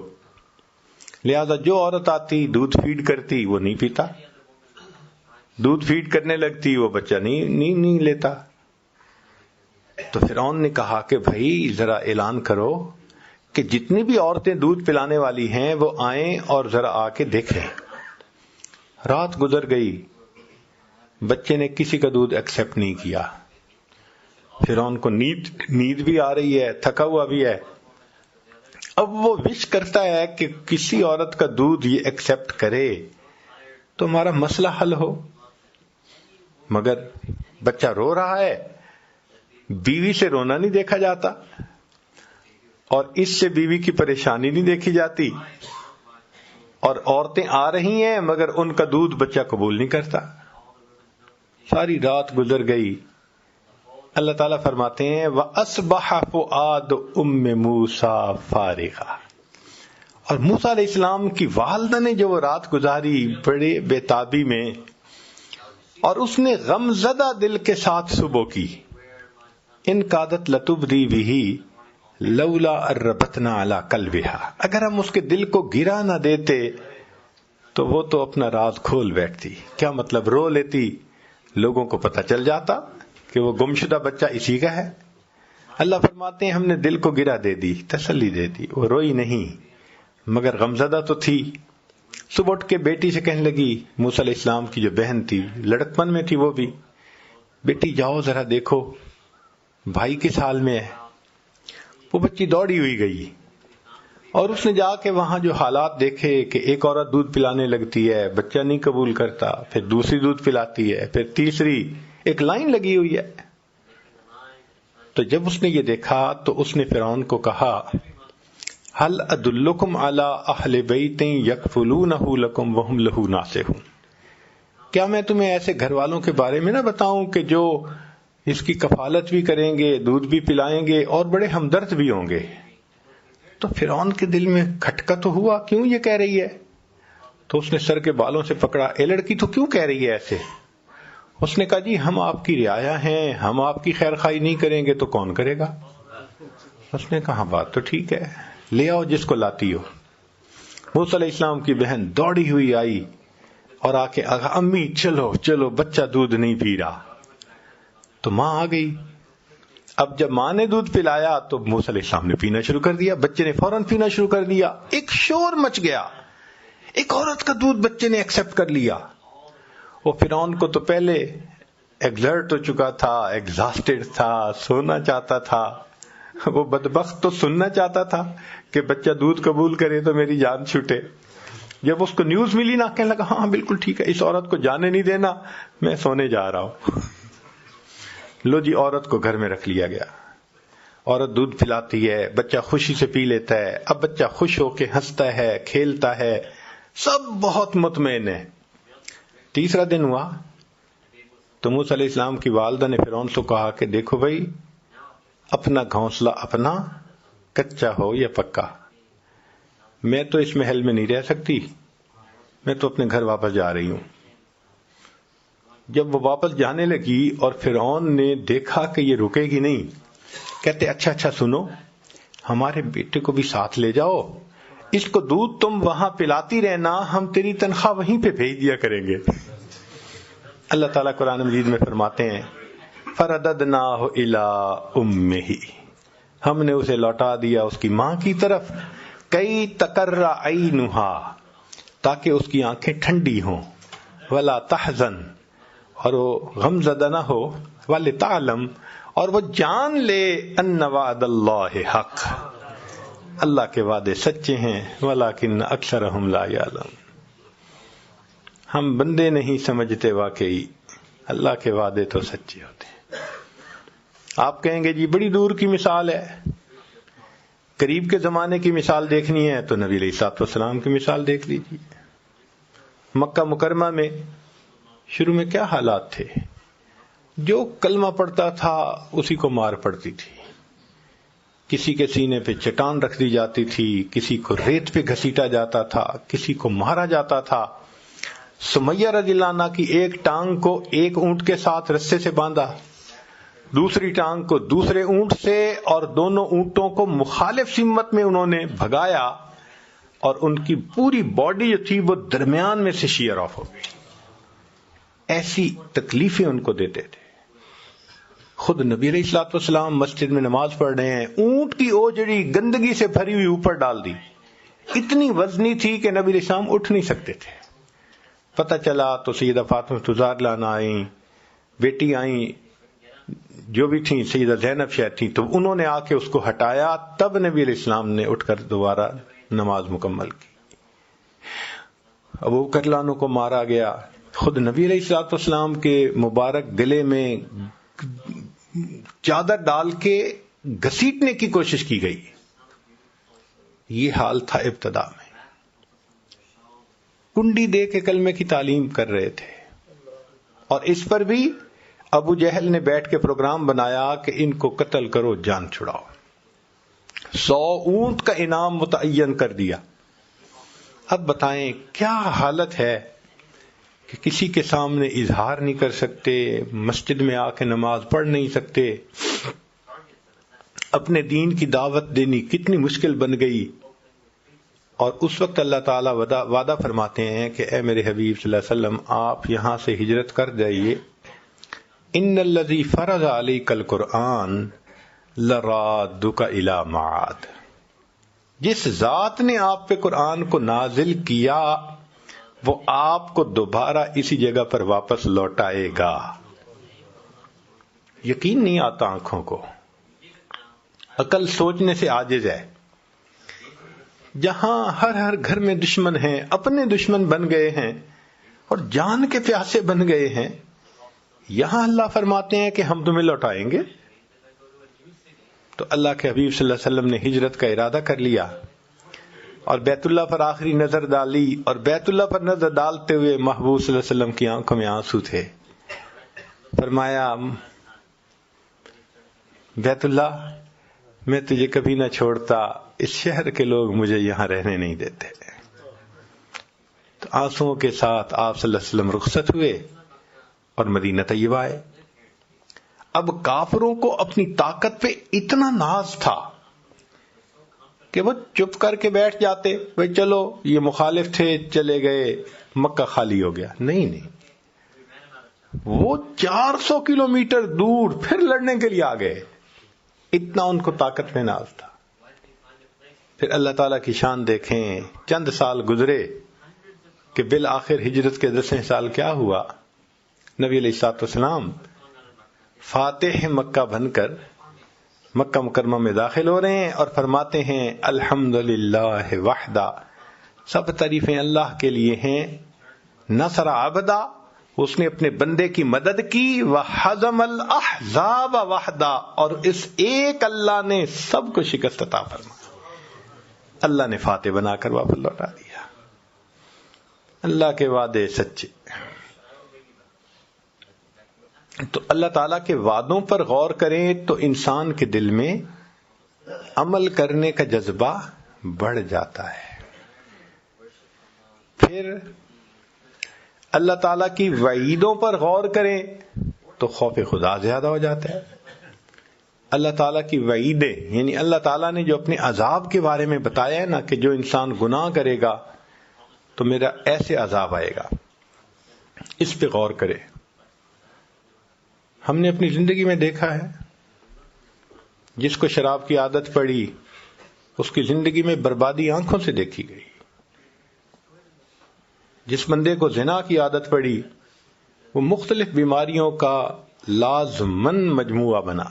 لہذا جو عورت آتی دودھ فیڈ کرتی وہ نہیں پیتا. دودھ فیڈ کرنے لگتی، وہ بچہ نہیں لیتا. تو فرعون نے کہا کہ بھائی ذرا اعلان کرو کہ جتنی بھی عورتیں دودھ پلانے والی ہیں وہ آئیں اور ذرا آ کے دیکھیں. رات گزر گئی، بچے نے کسی کا دودھ ایکسپٹ نہیں کیا. فرعون کو نیند بھی آ رہی ہے، تھکا ہوا بھی ہے. اب وہ وش کرتا ہے کہ کسی عورت کا دودھ یہ ایکسپٹ کرے تو ہمارا مسئلہ حل ہو. مگر بچہ رو رہا ہے، بیوی سے رونا نہیں دیکھا جاتا، اور اس سے بیوی کی پریشانی نہیں دیکھی جاتی، اور عورتیں آ رہی ہیں مگر ان کا دودھ بچہ قبول نہیں کرتا. ساری رات گزر گئی. اللہ تعالیٰ فرماتے ہیں وَأَصْبَحَ فُؤَادُ أُمِّ مُوسَىٰ فَارِغًا. اور موسیٰ علیہ السلام کی والدہ نے جو وہ رات گزاری بڑے بے تابی میں، اور اس نے غم زدہ دل کے ساتھ صبح کی. ان کادت لتبدی بہ لولا اربتنا علی قلبہا. اگر ہم اس کے دل کو گرا نہ دیتے تو وہ تو اپنا راز کھول بیٹھتی. کیا مطلب؟ رو لیتی، لوگوں کو پتہ چل جاتا کہ وہ گمشدہ بچہ اسی کا ہے. اللہ فرماتے ہیں ہم نے دل کو گرا دے دی، تسلی دے دی. وہ روئی نہیں مگر غمزدہ تو تھی. صبح اٹھ کے بیٹی سے کہنے لگی، موسیٰ علیہ السلام کی جو بہن تھی، لڑکپن میں تھی وہ بھی، بیٹی جاؤ ذرا دیکھو بھائی کس حال میں ہے. وہ بچی دوڑی ہوئی گئی اور اس نے جا کے وہاں جو حالات دیکھے کہ ایک عورت دودھ پلانے لگتی ہے، بچہ نہیں قبول کرتا، پھر دوسری دودھ پلاتی ہے، پھر تیسری، ایک لائن لگی ہوئی ہے. تو جب اس نے یہ دیکھا تو اس نے فرعون کو کہا هل ادلکم علی اہل بیت یکفلونہ لکم وہم لہ ناصحون. کیا میں تمہیں ایسے گھر والوں کے بارے میں نہ بتاؤں کہ جو اس کی کفالت بھی کریں گے، دودھ بھی پلائیں گے اور بڑے ہمدرد بھی ہوں گے. تو فرعون کے دل میں کھٹکا تو ہوا، کیوں یہ کہہ رہی ہے؟ تو اس نے سر کے بالوں سے پکڑا، اے لڑکی تو کیوں کہہ رہی ہے ایسے؟ اس نے کہا جی ہم آپ کی رعایا ہیں، ہم آپ کی خیر خواہی نہیں کریں گے تو کون کرے گا؟ اس نے کہا بات تو ٹھیک ہے، لے آؤ جس کو لاتی ہو. موسیٰ علیہ السلام کی بہن دوڑی ہوئی آئی اور آ کے امی چلو چلو بچہ دودھ نہیں پی رہا. تو ماں آ گئی. اب جب ماں نے دودھ پلایا تو موسیٰ علیہ السلام نے پینا شروع کر دیا، بچے نے فوراً پینا شروع کر دیا. ایک شور مچ گیا، ایک عورت کا دودھ بچے نے ایکسپٹ کر لیا. وہ فرعون کو تو پہلے ایگزرٹ ہو چکا تھا، ایگزاسٹڈ تھا، سونا چاہتا تھا. وہ بدبخت تو سننا چاہتا تھا کہ بچہ دودھ قبول کرے تو میری جان چھوٹے. جب اس کو نیوز ملی نا، کہنے لگا ہاں بالکل ٹھیک ہے، اس عورت کو جانے نہیں دینا، میں سونے جا رہا ہوں. لو جی، عورت کو گھر میں رکھ لیا گیا. عورت دودھ پلاتی ہے، بچہ خوشی سے پی لیتا ہے. اب بچہ خوش ہو کے ہنستا ہے، کھیلتا ہے، سب بہت مطمئن ہے. تیسرا دن ہوا تو موسیٰ علیہ السلام کی والدہ نے فرعون سے کہا کہ دیکھو بھائی، اپنا گھونسلہ اپنا، کچا ہو یا پکا، میں تو اس محل میں نہیں رہ سکتی، میں تو اپنے گھر واپس جا رہی ہوں. جب وہ واپس جانے لگی اور فرعون نے دیکھا کہ یہ رکے گی نہیں، کہتے اچھا سنو، ہمارے بیٹے کو بھی ساتھ لے جاؤ، اس کو دودھ تم وہاں پلاتی رہنا، ہم تیری تنخواہ وہیں پہ بھیج دیا کریں گے. اللہ تعالیٰ قرآن مجید میں فرماتے ہیں فَرَدَدْنَاهُ إِلَىٰ أُمِّهِ، ہم نے اسے لوٹا دیا اس کی ماں کی طرف، کئی تقرّ عَيْنُهَا، تاکہ اس کی آنکھیں ٹھنڈی ہوں، وَلَا تَحْزَنْ، اور وہ غم زدہ نہ ہو، وَلِتَعْلَمْ، اور وہ جان لے أَنَّ وَعْدَ اللَّهِ حَقٌّ، اللہ کے وعدے سچے ہیں، وَلَٰكِنَّ أَكْثَرَهُمْ لَا يَعْلَمُونَ. ہم بندے نہیں سمجھتے، واقعی اللہ کے وعدے تو سچے ہوتے ہیں. آپ کہیں گے جی بڑی دور کی مثال ہے، قریب کے زمانے کی مثال دیکھنی ہے تو نبی علیہ الصلوۃ والسلام کی مثال دیکھ لیجیے. مکہ مکرمہ میں شروع میں کیا حالات تھے؟ جو کلمہ پڑھتا تھا اسی کو مار پڑتی تھی، کسی کے سینے پہ چٹان رکھ دی جاتی تھی، کسی کو ریت پہ گھسیٹا جاتا تھا، کسی کو مارا جاتا تھا. سمیہ رضی اللہ عنہ کی ایک ٹانگ کو ایک اونٹ کے ساتھ رسے سے باندھا، دوسری ٹانگ کو دوسرے اونٹ سے، اور دونوں اونٹوں کو مخالف سمت میں انہوں نے بھگایا، اور ان کی پوری باڈی جو تھی وہ درمیان میں سے شیئر آف ہو گئی. ایسی تکلیفیں ان کو دیتے تھے. خود نبی علیہ الصلوۃ والسلام مسجد میں نماز پڑھ رہے ہیں، اونٹ کی اوجڑی گندگی سے بھری ہوئی اوپر ڈال دی، اتنی وزنی تھی کہ نبی علیہ السلام اٹھ نہیں سکتے تھے. پتہ چلا تو سیدہ فاطمہ زہرا لانا آئیں، بیٹی آئیں جو بھی تھیں، سیدہ زینب شاید تھیں، تو انہوں نے آ کے اس کو ہٹایا. تب نبی علیہ السلام نے اٹھ کر دوبارہ نماز مکمل کی. ابو بکر لانوں کو مارا گیا. خود نبی علیہ الصلوۃ والسلام کے مبارک گلے میں چادر ڈال کے گھسیٹنے کی کوشش کی گئی. یہ حال تھا ابتدا میں. کنڈی دے کے کلمے کی تعلیم کر رہے تھے، اور اس پر بھی ابو جہل نے بیٹھ کے پروگرام بنایا کہ ان کو قتل کرو، جان چھڑاؤ. 100 اونٹ کا انعام متعین کر دیا. اب بتائیں کیا حالت ہے کہ کسی کے سامنے اظہار نہیں کر سکتے، مسجد میں آ کے نماز پڑھ نہیں سکتے، اپنے دین کی دعوت دینی کتنی مشکل بن گئی. اور اس وقت اللہ تعالیٰ وعدہ فرماتے ہیں کہ اے میرے حبیب صلی اللہ علیہ وسلم آپ یہاں سے ہجرت کر جائیے. ان الذی فرض علیک القرآن لرادک الی معاد. جس ذات نے آپ پہ قرآن کو نازل کیا وہ آپ کو دوبارہ اسی جگہ پر واپس لوٹائے گا. یقین نہیں آتا آنکھوں کو، عقل سوچنے سے عاجز ہے. جہاں ہر گھر میں دشمن ہیں، اپنے دشمن بن گئے ہیں اور جان کے پیاسے بن گئے ہیں، یہاں اللہ فرماتے ہیں کہ ہم تمہیں لوٹائیں گے. تو اللہ کے حبیب صلی اللہ علیہ وسلم نے ہجرت کا ارادہ کر لیا اور بیت اللہ پر آخری نظر ڈالی، اور بیت اللہ پر نظر ڈالتے ہوئے محبوب صلی اللہ علیہ وسلم کی آنکھوں میں آنسو تھے. فرمایا بیت اللہ میں تجھے کبھی نہ چھوڑتا، اس شہر کے لوگ مجھے یہاں رہنے نہیں دیتے. تو آنسوؤں کے ساتھ آپ صلی اللہ علیہ وسلم رخصت ہوئے اور مدینہ طیبہ آئے. اب کافروں کو اپنی طاقت پہ اتنا ناز تھا کہ وہ چپ کر کے بیٹھ جاتے، بھئی چلو یہ مخالف تھے چلے گئے، مکہ خالی ہو گیا. نہیں، وہ 400 کلومیٹر دور پھر لڑنے کے لیے آ گئے. اتنا ان کو طاقت میں ناز تھا. پھر اللہ تعالیٰ کی شان دیکھیں، چند سال گزرے کہ بالآخر ہجرت کے 10 سال کیا ہوا، نبی علیہ الصلوۃ والسلام فاتح مکہ بن کر مکہ مکرمہ میں داخل ہو رہے ہیں اور فرماتے ہیں الحمدللہ وحدہ، سب تعریفیں اللہ کے لیے ہیں. نصر عبدہ، اس نے اپنے بندے کی مدد کی. وحزم الاحزاب وحدہ، اور اس ایک اللہ نے سب کو شکست عطا فرمائی. اللہ نے فاتح بنا کر واپس لوٹا دیا. اللہ کے وعدے سچے. تو اللہ تعالیٰ کے وعدوں پر غور کریں تو انسان کے دل میں عمل کرنے کا جذبہ بڑھ جاتا ہے. پھر اللہ تعالیٰ کی وعیدوں پر غور کریں تو خوف خدا زیادہ ہو جاتا ہے. اللہ تعالیٰ کی وعیدیں یعنی اللہ تعالیٰ نے جو اپنے عذاب کے بارے میں بتایا ہے نا کہ جو انسان گناہ کرے گا تو میرا ایسے عذاب آئے گا، اس پہ غور کرے. ہم نے اپنی زندگی میں دیکھا ہے جس کو شراب کی عادت پڑی اس کی زندگی میں بربادی آنکھوں سے دیکھی گئی. جس بندے کو زنا کی عادت پڑی وہ مختلف بیماریوں کا لازمن مجموعہ بنا.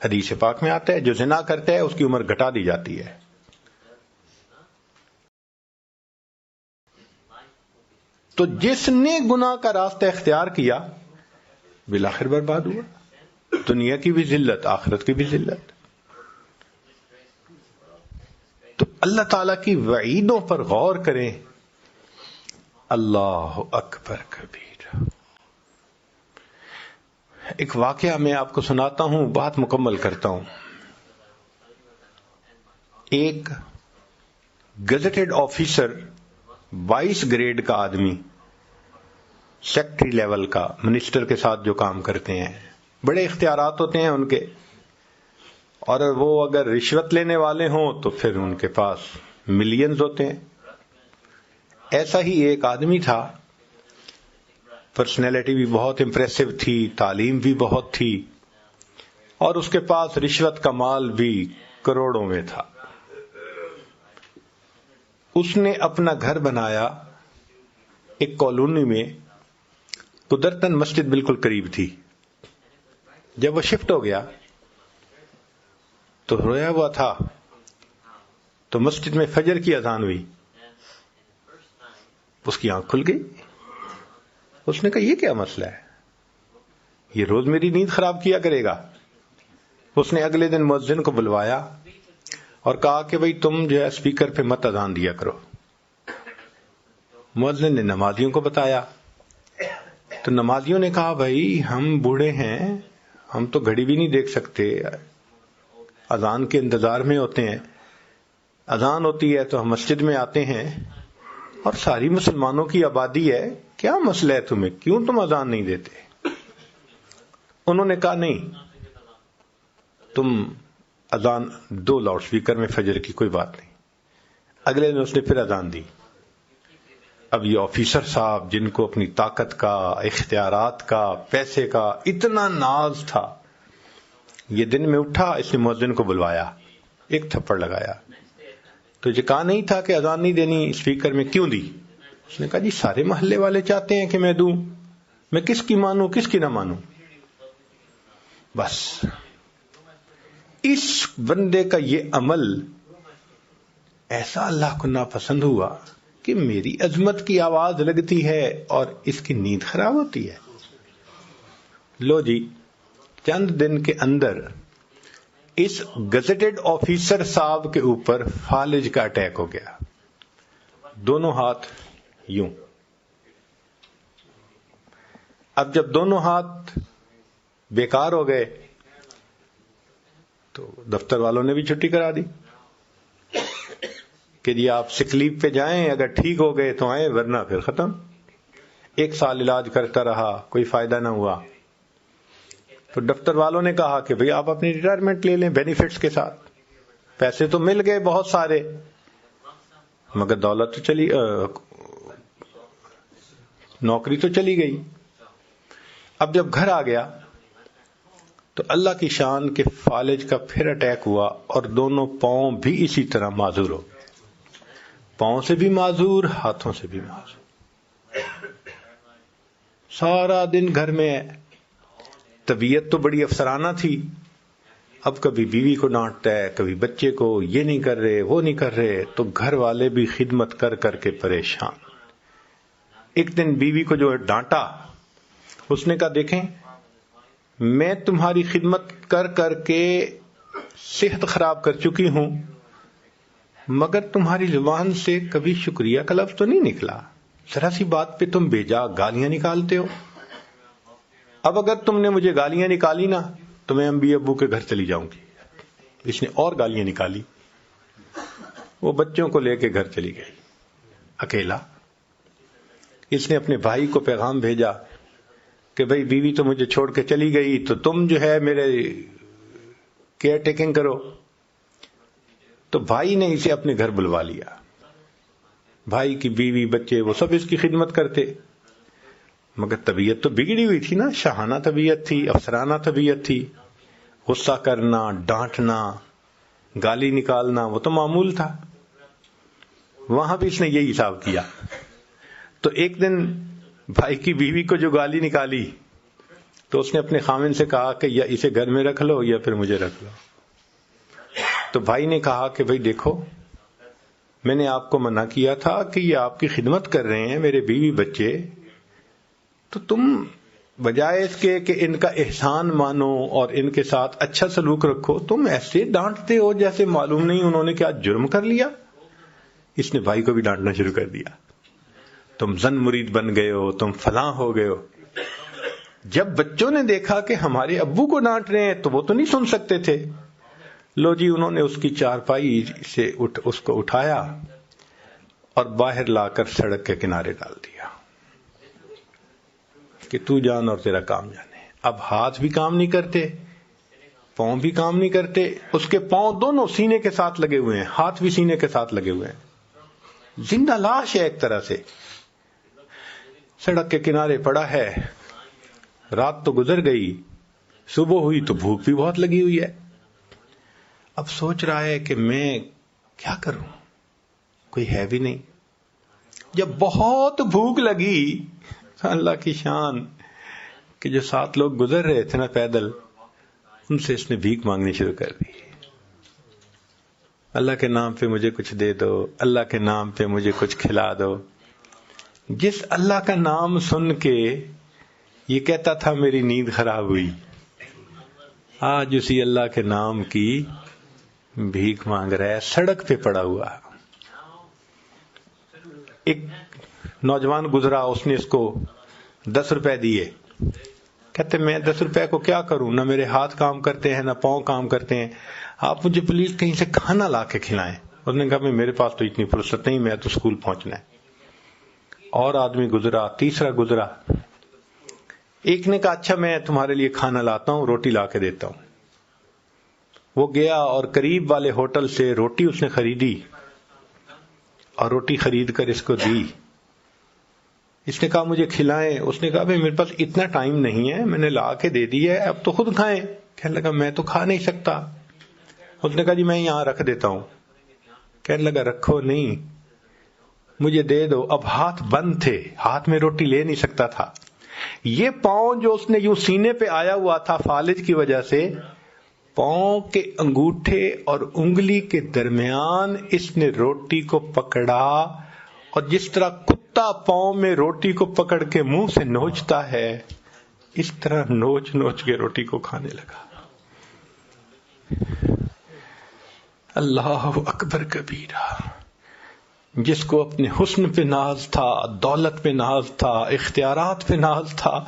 حدیث پاک میں آتا ہے جو زنا کرتا ہے اس کی عمر گھٹا دی جاتی ہے. تو جس نے گناہ کا راستہ اختیار کیا بالآخر برباد ہوا، دنیا کی بھی ذلت آخرت کی بھی ذلت. تو اللہ تعالی کی وعیدوں پر غور کریں. اللہ اکبر کبیر. ایک واقعہ میں آپ کو سناتا ہوں، بات مکمل کرتا ہوں. ایک گزٹڈ آفیسر 22 گریڈ کا آدمی، سیکٹری لیول کا، منسٹر کے ساتھ جو کام کرتے ہیں، بڑے اختیارات ہوتے ہیں ان کے، اور وہ اگر رشوت لینے والے ہوں تو پھر ان کے پاس ملینز ہوتے ہیں. ایسا ہی ایک آدمی تھا، پرسنالٹی بھی بہت امپریسو تھی، تعلیم بھی بہت تھی، اور اس کے پاس رشوت کا مال بھی کروڑوں میں تھا. اس نے اپنا گھر بنایا ایک کالونی میں، قدرتاً مسجد بالکل قریب تھی. جب وہ شفٹ ہو گیا تو رویا ہوا تھا، تو مسجد میں فجر کی اذان ہوئی. اس کی آنکھ کھل گئی. اس نے کہا یہ کیا مسئلہ ہے، یہ روز میری نیند خراب کیا کرے گا. اس نے اگلے دن مؤذن کو بلوایا اور کہا کہ بھئی تم جو ہے اسپیکر پہ مت اذان دیا کرو. مؤذن نے نمازیوں کو بتایا تو نمازیوں نے کہا بھائی ہم بوڑھے ہیں، ہم تو گھڑی بھی نہیں دیکھ سکتے، اذان کے انتظار میں ہوتے ہیں، اذان ہوتی ہے تو ہم مسجد میں آتے ہیں اور ساری مسلمانوں کی آبادی ہے، کیا مسئلہ ہے تمہیں، کیوں تم اذان نہیں دیتے؟ انہوں نے کہا نہیں، تم اذان دو لاؤڈ سپیکر میں فجر کی، کوئی بات نہیں. اگلے دن اس نے پھر اذان دی. اب یہ آفیسر صاحب جن کو اپنی طاقت کا، اختیارات کا، پیسے کا اتنا ناز تھا، یہ دن میں اٹھا، اس نے مؤذن کو بلوایا، ایک تھپڑ لگایا. تو یہ کہا نہیں تھا کہ اذان نہیں دینی اسپیکر میں، کیوں دی؟ اس نے کہا جی سارے محلے والے چاہتے ہیں کہ میں دوں، میں کس کی مانوں کس کی نہ مانوں. بس اس بندے کا یہ عمل ایسا اللہ کو ناپسند ہوا کہ میری عظمت کی آواز لگتی ہے اور اس کی نیند خراب ہوتی ہے. لو جی، چند دن کے اندر اس گزٹڈ آفیسر صاحب کے اوپر فالج کا اٹیک ہو گیا. دونوں ہاتھ یوں. اب جب دونوں ہاتھ بیکار ہو گئے تو دفتر والوں نے بھی چھٹی کرا دی کہ جی آپ سک لیو پہ جائیں، اگر ٹھیک ہو گئے تو آئیں، ورنہ پھر ختم. 1 سال علاج کرتا رہا، کوئی فائدہ نہ ہوا. تو دفتر والوں نے کہا کہ بھئی آپ اپنی ریٹائرمنٹ لے لیں بینیفٹس کے ساتھ. پیسے تو مل گئے بہت سارے، مگر دولت تو چلی، نوکری تو چلی گئی. اب جب گھر آ گیا تو اللہ کی شان کے فالج کا پھر اٹیک ہوا اور دونوں پاؤں بھی اسی طرح معذور ہو گئے. پاؤں سے بھی معذور، ہاتھوں سے بھی معذور. سارا دن گھر میں ہے. طبیعت تو بڑی افسرانہ تھی، اب کبھی بیوی کو ڈانٹتا ہے، کبھی بچے کو، یہ نہیں کر رہے وہ نہیں کر رہے، تو گھر والے بھی خدمت کر کر کے پریشان. ایک دن بیوی کو جو ڈانٹا، اس نے کہا دیکھیں میں تمہاری خدمت کر کر کے صحت خراب کر چکی ہوں، مگر تمہاری زبان سے کبھی شکریہ کا لفظ تو نہیں نکلا. ذرا سی بات پہ تم بیجا گالیاں نکالتے ہو. اب اگر تم نے مجھے گالیاں نکالی نا تو میں امی ابو کے گھر چلی جاؤں گی. اس نے اور گالیاں نکالی، وہ بچوں کو لے کے گھر چلی گئی اکیلا. اس نے اپنے بھائی کو پیغام بھیجا کہ بھئی بیوی تو مجھے چھوڑ کے چلی گئی، تو تم جو ہے میرے کیئر ٹیکنگ کرو. تو بھائی نے اسے اپنے گھر بلوا لیا. بھائی کی بیوی بچے وہ سب اس کی خدمت کرتے، مگر طبیعت تو بگڑی ہوئی تھی نا، شاہانہ طبیعت تھی، افسرانہ طبیعت تھی. غصہ کرنا، ڈانٹنا، گالی نکالنا وہ تو معمول تھا. وہاں بھی اس نے یہی حساب کیا. تو ایک دن بھائی کی بیوی کو جو گالی نکالی تو اس نے اپنے خامن سے کہا کہ یا اسے گھر میں رکھ لو یا پھر مجھے رکھ لو. تو بھائی نے کہا کہ بھئی دیکھو میں نے آپ کو منع کیا تھا کہ یہ آپ کی خدمت کر رہے ہیں میرے بیوی بچے، تو تم بجائے اس کے کہ ان کا احسان مانو اور ان کے ساتھ اچھا سلوک رکھو، تم ایسے ڈانٹتے ہو جیسے معلوم نہیں انہوں نے کیا جرم کر لیا. اس نے بھائی کو بھی ڈانٹنا شروع کر دیا، تم زن مرید بن گئے ہو، تم فلاں ہو گئے ہو. جب بچوں نے دیکھا کہ ہمارے ابو کو ڈانٹ رہے ہیں تو وہ تو نہیں سن سکتے تھے. لو جی، انہوں نے اس کی چارپائی سے اس کو اٹھایا اور باہر لا کر سڑک کے کنارے ڈال دیا کہ تو جان اور تیرا کام جانے. اب ہاتھ بھی کام نہیں کرتے، پاؤں بھی کام نہیں کرتے. اس کے پاؤں دونوں سینے کے ساتھ لگے ہوئے ہیں، ہاتھ بھی سینے کے ساتھ لگے ہوئے ہیں. زندہ لاش ہے ایک طرح سے. سڑک کے کنارے پڑا ہے، رات تو گزر گئی، صبح ہوئی تو بھوک بھی بہت لگی ہوئی ہے. اب سوچ رہا ہے کہ میں کیا کروں، کوئی ہے بھی نہیں. جب بہت بھوک لگی، اللہ کی شان کہ جو 7 لوگ گزر رہے تھے نا پیدل، ان سے اس نے بھیک مانگنی شروع کر دی. اللہ کے نام پہ مجھے کچھ دے دو، اللہ کے نام پہ مجھے کچھ کھلا دو. جس اللہ کا نام سن کے یہ کہتا تھا میری نیند خراب ہوئی، آج اسی اللہ کے نام کی بھیک مانگ رہا ہے، سڑک پہ پڑا ہوا. ایک نوجوان گزرا، اس نے اس کو 10 روپے دیے. کہتے میں 10 روپے کو کیا کروں، نہ میرے ہاتھ کام کرتے ہیں نہ پاؤں کام کرتے ہیں، آپ مجھے پلیز کہیں سے کھانا لا کے کھلائیں. اس نے کہا میرے پاس تو اتنی فرصت نہیں، میں تو اسکول پہنچنا ہے. اور آدمی گزرا، تیسرا گزرا. ایک نے کہا اچھا میں تمہارے لیے کھانا لاتا ہوں، روٹی لا کے دیتا ہوں. وہ گیا اور قریب والے ہوٹل سے روٹی اس نے خریدی اور روٹی خرید کر اس کو دی. اس نے کہا مجھے کھلائیں. اس نے کہا بھائی میرے پاس اتنا ٹائم نہیں ہے، میں نے لا کے دے دی ہے، اب تو خود کھائیں. کہنے لگا میں تو کھا نہیں سکتا. اس نے کہا جی میں یہاں رکھ دیتا ہوں. کہنے لگا رکھو نہیں، مجھے دے دو. اب ہاتھ بند تھے، ہاتھ میں روٹی لے نہیں سکتا تھا. یہ پاؤں جو اس نے یوں سینے پہ آیا ہوا تھا فالج کی وجہ سے، پاؤں کے انگوٹھے اور انگلی کے درمیان اس نے روٹی کو پکڑا، اور جس طرح کتا پاؤں میں روٹی کو پکڑ کے منہ سے نوچتا ہے، اس طرح نوچ نوچ کے روٹی کو کھانے لگا. اللہ اکبر کبیرہ. جس کو اپنے حسن پہ ناز تھا، دولت پہ ناز تھا، اختیارات پہ ناز تھا،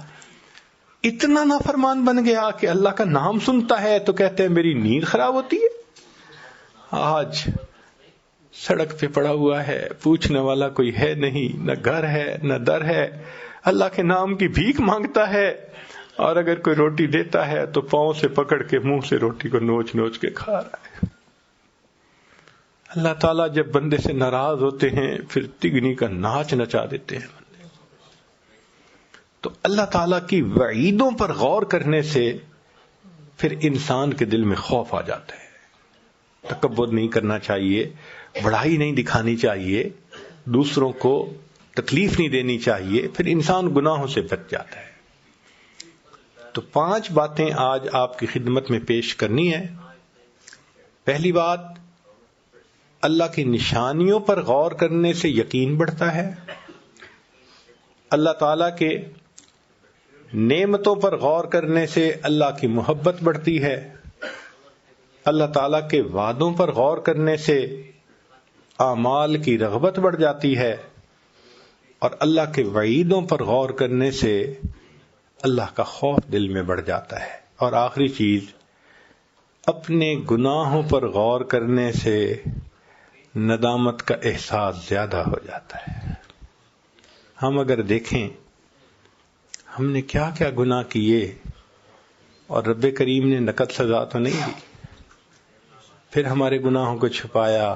اتنا نافرمان بن گیا کہ اللہ کا نام سنتا ہے تو کہتے ہیں میری نیند خراب ہوتی ہے. آج سڑک پہ پڑا ہوا ہے، پوچھنے والا کوئی ہے نہیں، نہ گھر ہے نہ در ہے، اللہ کے نام کی بھیک مانگتا ہے، اور اگر کوئی روٹی دیتا ہے تو پاؤں سے پکڑ کے منہ سے روٹی کو نوچ نوچ کے کھا رہا ہے. اللہ تعالیٰ جب بندے سے ناراض ہوتے ہیں پھر تگنی کا ناچ نچا دیتے ہیں. تو اللہ تعالیٰ کی وعیدوں پر غور کرنے سے پھر انسان کے دل میں خوف آ جاتا ہے. تکبر نہیں کرنا چاہیے، بڑائی نہیں دکھانی چاہیے، دوسروں کو تکلیف نہیں دینی چاہیے، پھر انسان گناہوں سے بچ جاتا ہے. تو 5 باتیں آج آپ کی خدمت میں پیش کرنی ہے. پہلی بات، اللہ کی نشانیوں پر غور کرنے سے یقین بڑھتا ہے. اللہ تعالیٰ کے نعمتوں پر غور کرنے سے اللہ کی محبت بڑھتی ہے. اللہ تعالیٰ کے وعدوں پر غور کرنے سے اعمال کی رغبت بڑھ جاتی ہے. اور اللہ کے وعیدوں پر غور کرنے سے اللہ کا خوف دل میں بڑھ جاتا ہے. اور آخری چیز، اپنے گناہوں پر غور کرنے سے ندامت کا احساس زیادہ ہو جاتا ہے. ہم اگر دیکھیں ہم نے کیا کیا گناہ کیے اور رب کریم نے نقد سزا تو نہیں دی، پھر ہمارے گناہوں کو چھپایا،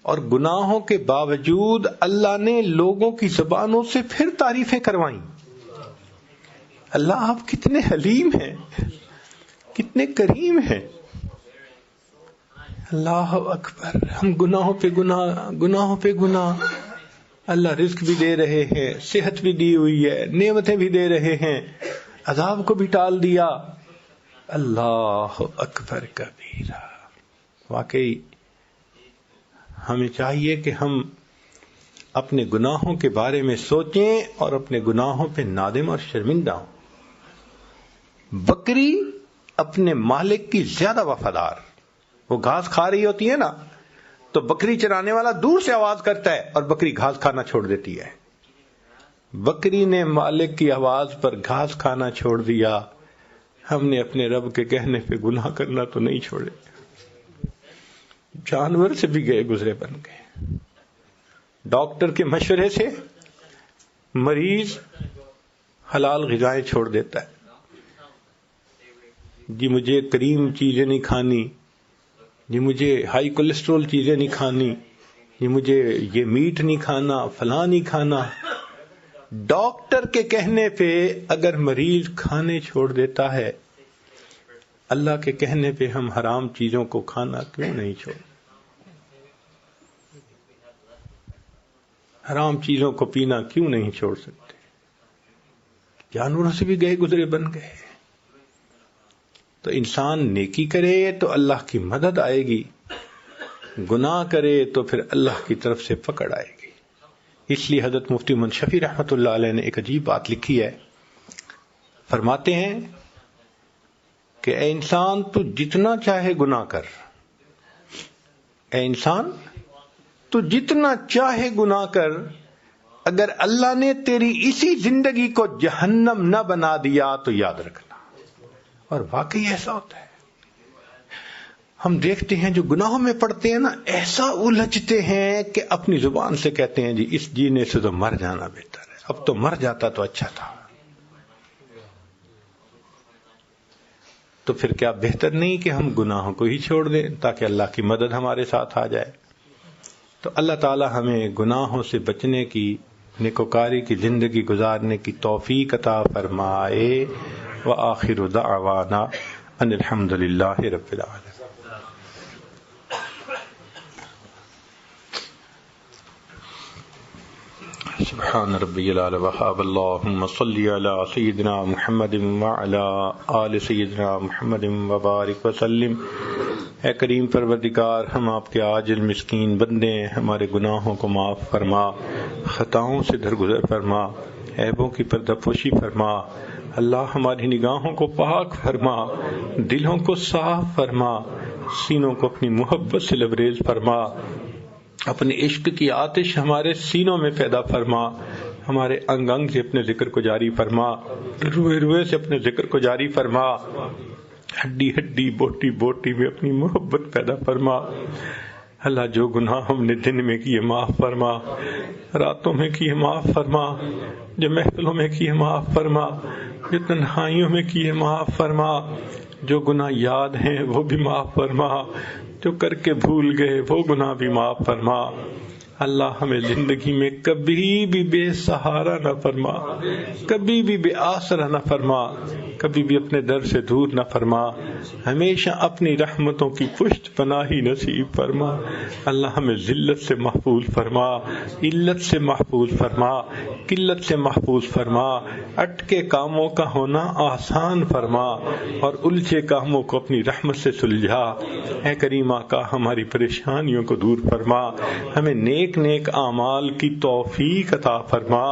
اور گناہوں کے باوجود اللہ نے لوگوں کی زبانوں سے پھر تعریفیں کروائیں. اللہ آپ کتنے حلیم ہیں، کتنے کریم ہیں. اللہ اکبر. ہم گناہوں پہ گناہ، گناہوں پہ گناہ. اللہ رزق بھی دے رہے ہیں، صحت بھی دی ہوئی ہے، نعمتیں بھی دے رہے ہیں، عذاب کو بھی ٹال دیا. اللہ اکبر کبیرہ. واقعی ہمیں چاہیے کہ ہم اپنے گناہوں کے بارے میں سوچیں اور اپنے گناہوں پہ نادم اور شرمندہ ہوں. بکری اپنے مالک کی زیادہ وفادار. وہ گھاس کھا رہی ہوتی ہے نا، تو بکری چرانے والا دور سے آواز کرتا ہے اور بکری گھاس کھانا چھوڑ دیتی ہے. بکری نے مالک کی آواز پر گھاس کھانا چھوڑ دیا. ہم نے اپنے رب کے کہنے پہ گناہ کرنا تو نہیں چھوڑے، جانور سے بھی گئے گزرے بن گئے. ڈاکٹر کے مشورے سے مریض حلال غذائیں چھوڑ دیتا ہے. جی مجھے کریم چیزیں نہیں کھانی، جی مجھے ہائی کولیسٹرول چیزیں نہیں کھانی، جی مجھے یہ میٹ نہیں کھانا، فلاں نہیں کھانا. ڈاکٹر کے کہنے پہ اگر مریض کھانے چھوڑ دیتا ہے، اللہ کے کہنے پہ ہم حرام چیزوں کو کھانا کیوں نہیں چھوڑ؟ حرام چیزوں کو پینا کیوں نہیں چھوڑ سکتے؟ جانوروں سے بھی گئے گزرے بن گئے. تو انسان نیکی کرے تو اللہ کی مدد آئے گی، گناہ کرے تو پھر اللہ کی طرف سے پکڑ آئے گی. اس لیے حضرت مفتی محمد شفیع رحمۃ اللہ علیہ نے ایک عجیب بات لکھی ہے. فرماتے ہیں کہ اے انسان تو جتنا چاہے گناہ کر، اے انسان تو جتنا چاہے گناہ کر، اگر اللہ نے تیری اسی زندگی کو جہنم نہ بنا دیا تو یاد رکھنا. اور واقعی ایسا ہوتا ہے. ہم دیکھتے ہیں جو گناہوں میں پڑتے ہیں نا، ایسا الجھتے ہیں کہ اپنی زبان سے کہتے ہیں جی اس جینے سے تو مر جانا بہتر ہے، اب تو مر جاتا تو اچھا تھا. تو پھر کیا بہتر نہیں کہ ہم گناہوں کو ہی چھوڑ دیں تاکہ اللہ کی مدد ہمارے ساتھ آ جائے؟ تو اللہ تعالی ہمیں گناہوں سے بچنے کی، نیکوکاری کی زندگی گزارنے کی توفیق عطا فرمائے. وآخر دعوانا ان الحمد للہ رب العالمین. سبحان ربی العلی وحاب. اللہم صلی علی سیدنا محمد وعلی آل سیدنا محمد وبارک وسلم. اے کریم پروردگار، ہم آپ کے عاجز مسکین بندے ہیں، ہمارے گناہوں کو معاف فرما، خطاؤں سے درگزر فرما، عیبوں کی پردہ پوشی فرما. اللہ ہماری نگاہوں کو پاک فرما، دلوں کو صاف فرما، سینوں کو اپنی محبت سے لبریز فرما. اپنے عشق کی آتش ہمارے سینوں میں پیدا فرما، ہمارے انگ انگ سے اپنے ذکر کو جاری فرما، روئے روئے سے اپنے ذکر کو جاری فرما، ہڈی ہڈی بوٹی بوٹی میں اپنی محبت پیدا فرما. اللہ جو گناہ ہم نے دن میں کیے معاف فرما، راتوں میں کیے معاف فرما، جو محفلوں میں کیے معاف فرما، جو تنہائیوں میں کیے معاف فرما. جو گناہ یاد ہیں وہ بھی معاف فرما، جو کر کے بھول گئے وہ گناہ بھی معاف فرما. اللہ ہمیں زندگی میں کبھی بھی بے سہارا نہ فرما، کبھی بھی بے آسرا نہ فرما، کبھی بھی اپنے در سے دور نہ فرما. ہمیشہ اپنی رحمتوں کی پشت پناہی نصیب فرما. اللہ ہمیں ذلت سے محفوظ فرما، علت سے محفوظ فرما، قلت سے محفوظ فرما. اٹکے کاموں کا ہونا آسان فرما اور الجھے کاموں کو اپنی رحمت سے سلجھا. اے کریم آقا، ہماری پریشانیوں کو دور فرما، ہمیں نیک اعمال کی توفیق عطا فرما.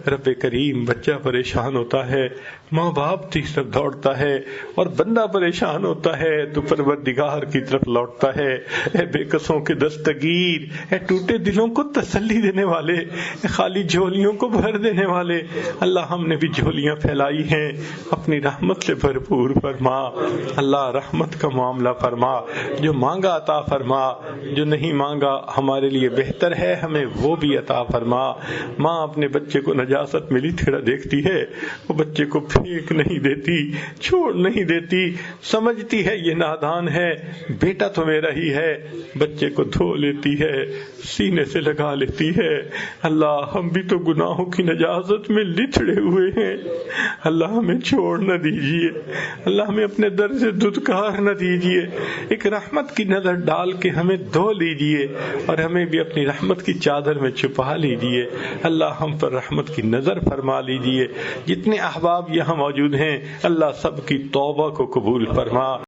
رب کریم، بچہ پریشان ہوتا ہے، ماں باپ کی طرف دوڑتا ہے، اور بندہ پریشان ہوتا ہے تو پروردگار کی طرف لوٹتا ہے. اے بے کسوں کے دستگیر، اے ٹوٹے دلوں کو تسلی دینے والے، اے خالی جھولیوں کو بھر دینے والے، اللہ ہم نے بھی جھولیاں پھیلائی ہیں، اپنی رحمت سے بھرپور فرما. اللہ رحمت کا معاملہ فرما، جو مانگا عطا فرما، جو نہیں مانگا ہمارے لیے بہتر ہے ہمیں وہ بھی عطا فرما. ماں اپنے بچے کو نجاست ملی تھیڑا دیکھتی ہے، وہ بچے کو پھینک نہیں دیتی، چھوڑ نہیں دیتی، سمجھتی ہے یہ نادان ہے، بیٹا تو میرا ہی ہے، بچے کو دھو لیتی ہے، سینے سے لگا لیتی ہے. اللہ ہم بھی تو گناہوں کی نجاست میں لتھڑے ہوئے ہیں، اللہ ہمیں چھوڑ نہ دیجیے، اللہ ہمیں اپنے در سے دھتکار نہ دیجیے. ایک رحمت کی نظر ڈال کے ہمیں دھو لیجیے اور ہمیں بھی اپنی رحمت کی چادر میں چھپا لیجیے. اللہ ہم پر رحمت کی نظر فرما لیجیے. جتنے احباب یہاں موجود ہیں اللہ سب کی توبہ کو قبول فرما.